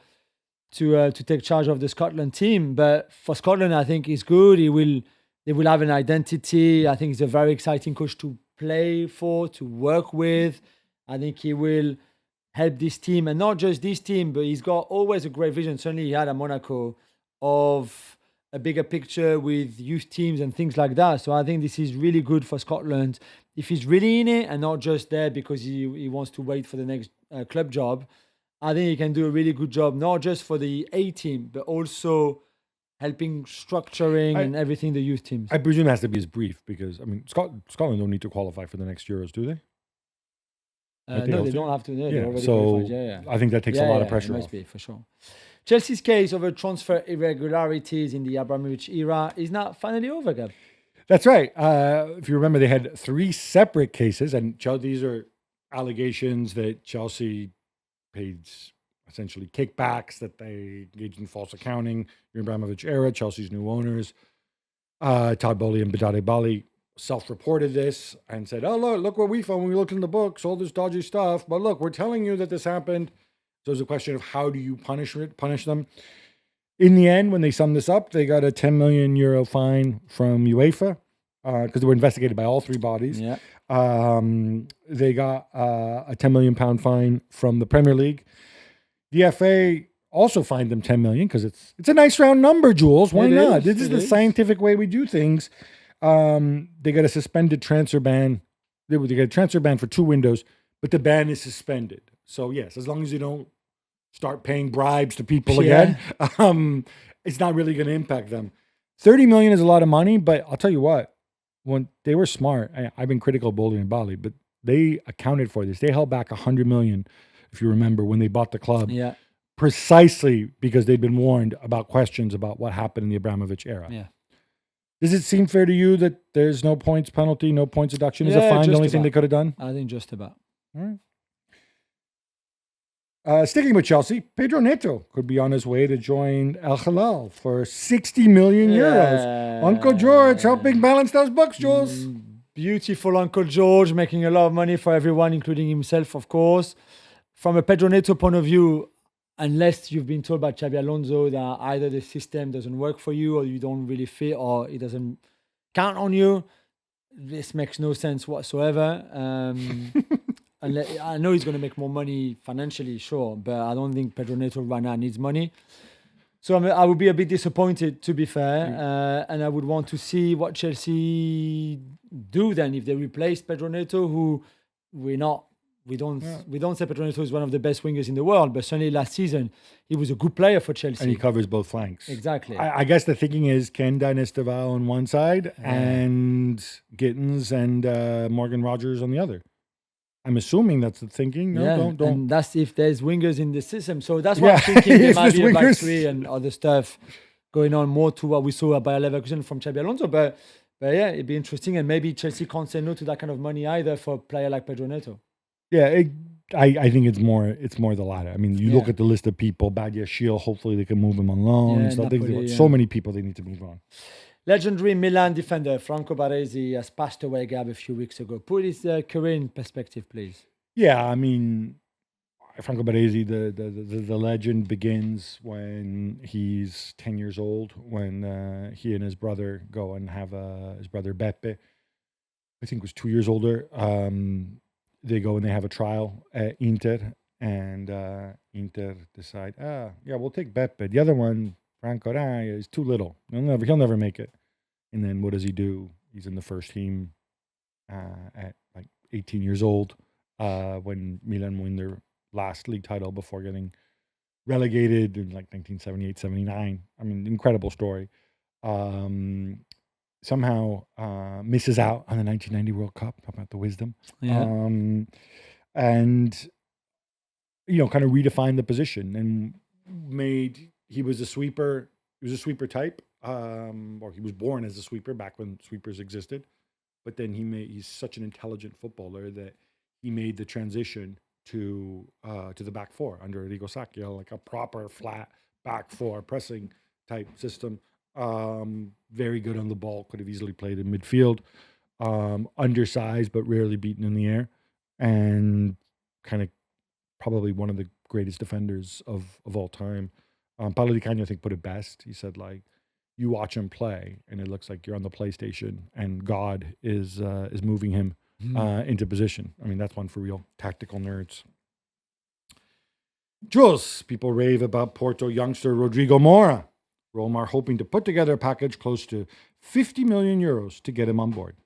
to take charge of the Scotland team. But for Scotland, I think he's good. They will have an identity. I think he's a very exciting coach to play for, to work with. I think he will help this team, and not just this team, but he's got always a great vision. Certainly he had at Monaco of a bigger picture with youth teams and things like that. So I think this is really good for Scotland. If he's really in it and not just there because he wants to wait for the next club job, I think he can do a really good job, not just for the A team, but also helping structuring and everything the youth teams. I presume it has to be his brief because, I mean, Scotland don't need to qualify for the next Euros, do they? No, they don't have to. No, they're already so qualified. I think that takes a lot of pressure it must off. be, for sure. Chelsea's case over transfer irregularities in the Abramovich era is now finally over, Gab. That's right. If you remember, they had 3 separate cases, and these are allegations that Chelsea paid essentially kickbacks, that they engaged in false accounting. The Abramovich era, Chelsea's new owners, Todd Bowley and Badade Bali, self-reported this and said, oh, look what we found when we looked in the books, all this dodgy stuff. But look, we're telling you that this happened. So it's a question of how do you punish them? In the end, when they summed this up, they got a 10 million euro fine from UEFA because they were investigated by all 3 bodies. Yeah. They got a 10 million pound fine from the Premier League. The FA also fined them 10 million because it's a nice round number, Jules. Why not? This is the scientific way we do things. They got a suspended transfer ban. They got a transfer ban for 2 windows, but the ban is suspended. So yes, as long as you don't start paying bribes to people again, it's not really going to impact them. 30 million is a lot of money, but I'll tell you what, when they were smart, I've been critical of Bowley and Bali, but they accounted for this. They held back 100 million, if you remember, when they bought the club. Yeah. Precisely because they'd been warned about questions about what happened in the Abramovich era. Yeah. Does it seem fair to you that there's no points penalty, no points deduction? Is a fine the only thing they could have done? I think just about. All right. Sticking with Chelsea, Pedro Neto could be on his way to join Al Hilal for 60 million euros. Uncle George helping balance those books, Jules. Beautiful Uncle George, making a lot of money for everyone, including himself, of course. From a Pedro Neto point of view, unless you've been told by Xabi Alonso that either the system doesn't work for you or you don't really fit or it doesn't count on you, this makes no sense whatsoever. I know he's going to make more money financially, sure, but I don't think Pedro Neto right now needs money. So I would be a bit disappointed, to be fair, and I would want to see what Chelsea do then if they replace Pedro Neto, who we don't say Pedro Neto is one of the best wingers in the world, but certainly last season he was a good player for Chelsea. And he covers both flanks. Exactly. I guess the thinking is Ken Esteval on one side and Gittins and Morgan Rogers on the other. I'm assuming that's the thinking. No, don't. And that's if there's wingers in the system. So that's why I'm thinking there might be a back 3 and other stuff going on more to what we saw at Bayer Leverkusen from Xabi Alonso. But yeah, it'd be interesting. And maybe Chelsea can't say no to that kind of money either for a player like Pedro Neto. Yeah, I think it's more the latter. I mean, you look Yeah. at the list of people, Badia Shield, hopefully they can move him on loan. Yeah, and stuff. Napoli, So yeah. many people they need to move on. Legendary Milan defender Franco Baresi has passed away, Gab, a few weeks ago. Put his career in perspective, please. Yeah, I mean, Franco Baresi, the legend begins when he's 10 years old, when he and his brother go and have his brother Beppe, I think was 2 years older. They go and they have a trial at Inter, and Inter decide, we'll take Beppe. The other one, Franco, is too little. He'll never make it. And then what does he do? He's in the first team at like 18 years old when Milan win their last league title before getting relegated in like 1978, 79. I mean, incredible story. Somehow misses out on the 1990 World Cup. Talk about the wisdom. Yeah. And, kind of redefined the position and he was a sweeper. He was a sweeper type, or he was born as a sweeper back when sweepers existed. But then he's such an intelligent footballer that he made the transition to the back four under Arrigo Sacchi, like a proper flat back four pressing type system. Very good on the ball, could have easily played in midfield. Undersized, but rarely beaten in the air. And kind of probably one of the greatest defenders of all time. Paolo Di Canio, I think, put it best. He said, like, you watch him play, and it looks like you're on the PlayStation, and God is moving him into position. I mean, that's one for real tactical nerds. Jules, people rave about Porto youngster Rodrigo Moura. Roma are hoping to put together a package close to 50 million euros to get him on board.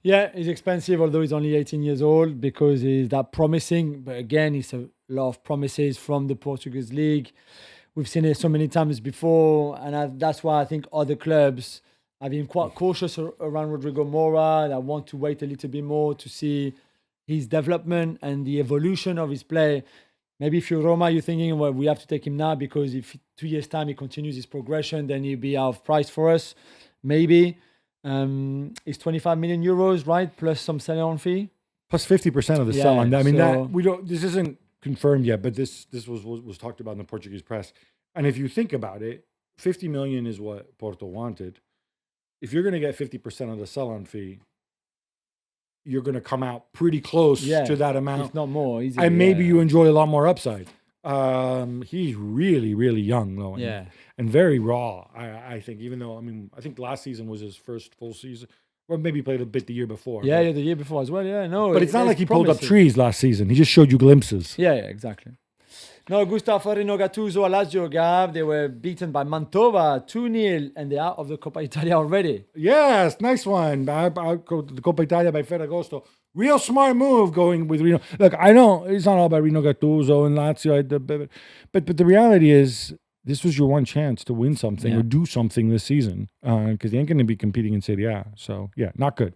Yeah, he's expensive, although he's only 18 years old, because he's that promising. But again, it's a lot of promises from the Portuguese league. We've seen it so many times before, and that's why I think other clubs have been quite cautious around Rodrigo Moura. That want to wait a little bit more to see his development and the evolution of his play. Maybe if you're Roma, you're thinking, well, we have to take him now because if 2 years' time he continues his progression, then he'll be out of price for us. Maybe. It's 25 million euros, right? Plus some sell-on fee. Plus 50% of the sell-on. I mean, so- that we don't. This isn't confirmed yet, but this was talked about in the Portuguese press. And if you think about it, 50 million is what Porto wanted. If you're going to get 50% of the sell-on fee, you're going to come out pretty close to that amount. If not more. Easily, And maybe you enjoy a lot more upside. He's really, really young, though. And very raw, I think, even though, I think last season was his first full season. Or maybe played a bit the year before. Yeah, the year before as well. Yeah, no. But it's not like he pulled up trees last season. He just showed you glimpses. Yeah, exactly. No, Gustavo Rino Gattuso, Lazio, Gab, they were beaten by Mantova 2-0, and they're out of the Coppa Italia already. Yes, nice one. The Coppa Italia by Ferragosto. Real smart move going with Rino. Look, I know it's not all about Rino Gattuso and Lazio, but the reality is this was your one chance to win something or do something this season because they ain't going to be competing in Serie A. So, yeah, not good.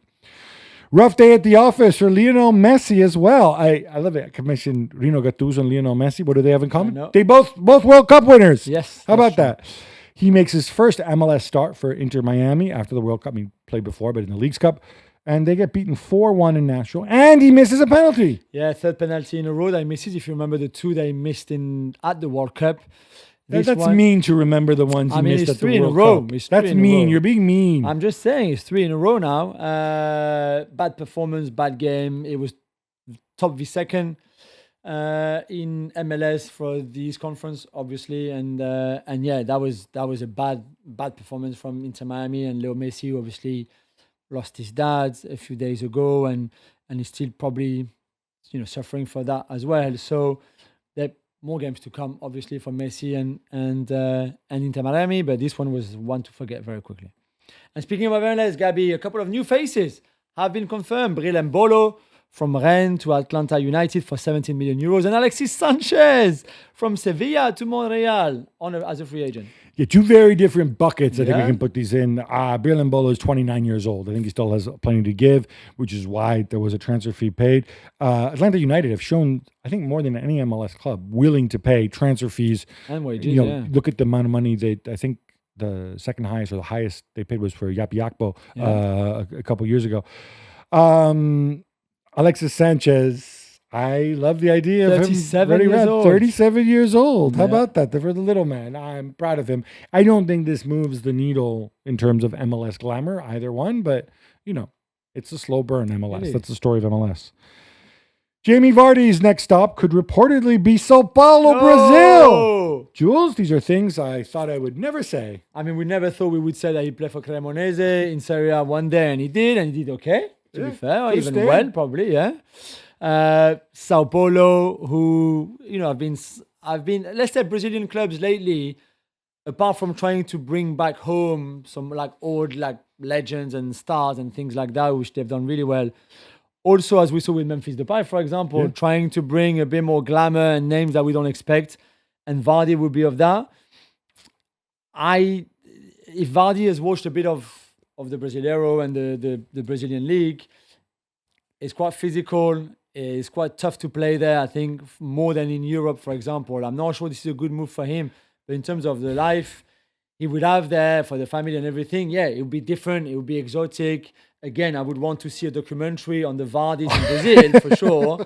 Rough day at the office for Lionel Messi as well. I love it. I commissioned Rino Gattuso and Lionel Messi. What do they have in common? They both World Cup winners. Yes. How about that? He makes his first MLS start for Inter Miami after the World Cup. He played before, but in the Leagues Cup. And they get beaten 4-1 in Nashville. And he misses a penalty. Yeah, third penalty in a row that he misses. If you remember the two that he missed at the World Cup. That's mean to remember the ones he missed at the World Cup. That's mean. You're being mean. I'm just saying, it's 3 in a row now. Bad performance, bad game. It was top v second in MLS for the East Conference, obviously, and yeah, that was a bad performance from Inter Miami. And Leo Messi obviously lost his dad a few days ago, and he's still probably suffering for that as well. So there more games to come, obviously, for Messi and Inter Miami, but this one was one to forget very quickly. And speaking of MLS, Gabi, a couple of new faces have been confirmed. Bril Mbolo from Rennes to Atlanta United for 17 million euros, and Alexis Sanchez from Sevilla to Montreal as a free agent. Yeah, two very different buckets. I think we can put these in. Bril Mbolo is 29 years old. I think he still has plenty to give, which is why there was a transfer fee paid. Atlanta United have shown, I think, more than any MLS club willing to pay transfer fees and wages. Look at the amount of money I think the second highest or the highest they paid was for Yapi Yakpo Yeah. a couple years ago. Alexis Sanchez, I love the idea of him 37 running years around. old. 37 years old. How Yeah. about that? For the little man. I'm proud of him. I don't think this moves the needle in terms of MLS glamour, either one, but, it's a slow burn, MLS. It That's the story of MLS. Jamie Vardy's next stop could reportedly be Sao Paulo, Brazil. Oh! Jules, these are things I thought I would never say. I mean, we never thought we would say that he played for Cremonese in Serie A one day, and he did okay, to be fair, or even well, probably, yeah. Sao Paulo, who, I've been, let's say Brazilian clubs lately, apart from trying to bring back home some old legends and stars and things like that, which they've done really well. Also, as we saw with Memphis Depay, for example, trying to bring a bit more glamour and names that we don't expect, and Vardy would be of that. If Vardy has watched a bit of the Brasileiro and the Brazilian league, it's quite physical. It's quite tough to play there, I think, more than in Europe, for example. I'm not sure this is a good move for him, but in terms of the life he would have there for the family and everything, yeah, it would be different. It would be exotic. Again, I would want to see a documentary on the Vardis in Brazil for sure.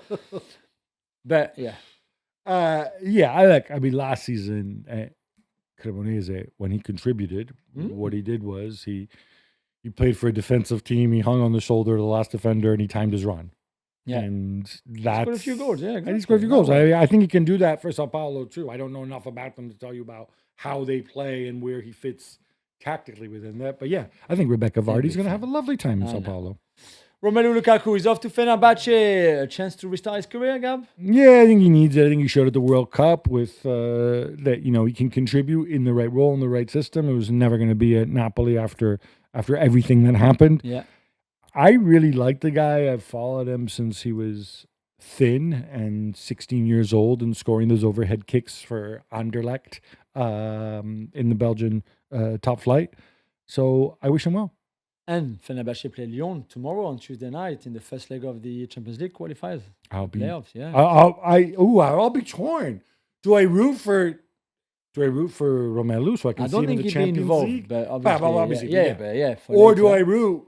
But yeah. Last season at Cremonese, when he contributed, what he did was he played for a defensive team. He hung on the shoulder of the last defender and he timed his run. Yeah. And he scored a few goals. Yeah, exactly. And he scored a few goals. I think he can do that for Sao Paulo too. I don't know enough about them to tell you about how they play and where he fits tactically within that. But yeah, I think Rebecca Vardy's going to have a lovely time in Sao Paulo. Romelu Lukaku is off to Fenerbahce. A chance to restart his career, Gab? Yeah, I think he needs it. I think he showed at the World Cup with that, he can contribute in the right role, in the right system. It was never going to be at Napoli after everything that happened. Yeah. I really like the guy. I've followed him since he was thin and 16 years old and scoring those overhead kicks for Anderlecht in the Belgian top flight. So I wish him well. And Fenerbahce play Lyon tomorrow on Tuesday night in the first leg of the Champions League qualifiers. Playoffs, yeah. I'll be torn. Do I root for Romelu so I can see him in the Champions League? But obviously, yeah. Or do I root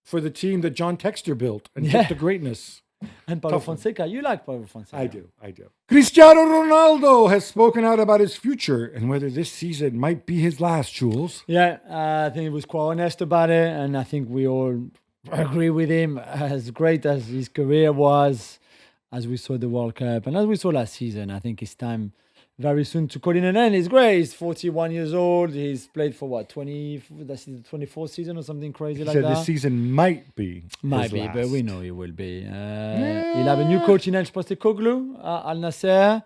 for the team that John Textor built and took to greatness? And Paulo Fonseca. You like Paulo Fonseca. I do. Cristiano Ronaldo has spoken out about his future and whether this season might be his last, Jules. Yeah, I think he was quite honest about it. And I think we all agree with him. As great as his career was, as we saw the World Cup and as we saw last season, I think it's time very soon to call in an end. He's great. He's 41 years old. He's played for that's the 24th season or something crazy like that. This season might be but we know he will be. He'll have a new coach in Ange Postecoglou, Al Nasser.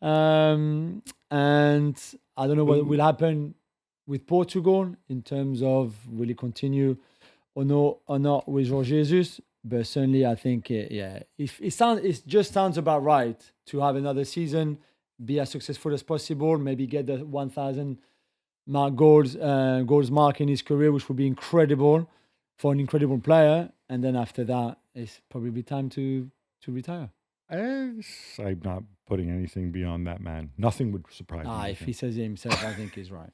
And I don't know what will happen with Portugal in terms of will he continue or not with Jorge Jesus. But certainly I think, it just sounds about right to have another season, be as successful as possible, maybe get the 1,000 goals mark in his career, which would be incredible for an incredible player. And then after that, it's probably time to retire. I'm not putting anything beyond that man. Nothing would surprise me. If he says it himself, I think he's right.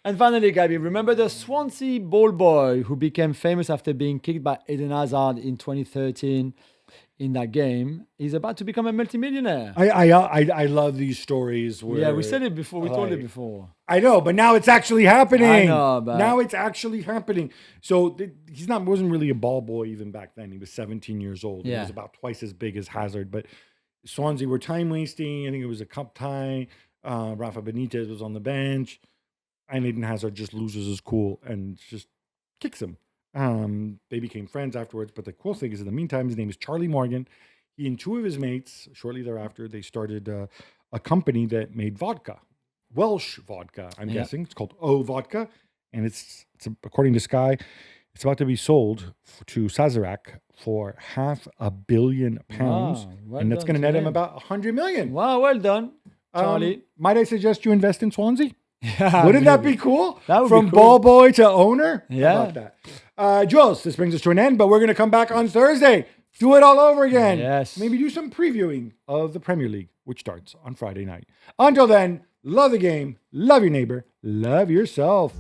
And finally, Gabby, remember the Swansea ball boy who became famous after being kicked by Eden Hazard in 2013 in that game? He's about to become a multimillionaire. I love these stories. Where, we said it before. We told it before. I know, but now it's actually happening. I know, but now it's actually happening. So wasn't really a ball boy even back then. He was 17 years old. Yeah. He was about twice as big as Hazard. But Swansea were time wasting. I think it was a cup tie. Rafa Benitez was on the bench, and Eden Hazard just loses his cool and just kicks him. They became friends afterwards, but the cool thing is, in the meantime, his name is Charlie Morgan. He and two of his mates, shortly thereafter, they started a company that made vodka, Welsh vodka. I'm guessing it's called O Vodka, and it's according to Sky, it's about to be sold to Sazerac for £500 million, and that's going to net him about 100 million. Wow, well done, Charlie. Might I suggest you invest in Swansea? Yeah, Wouldn't that be cool? That would From be cool. ball boy to owner? Yeah. How about that? Jules, this brings us to an end, but we're going to come back on Thursday. Do it all over again. Yes. Maybe do some previewing of the Premier League, which starts on Friday night. Until then, love the game, love your neighbor, Love yourself.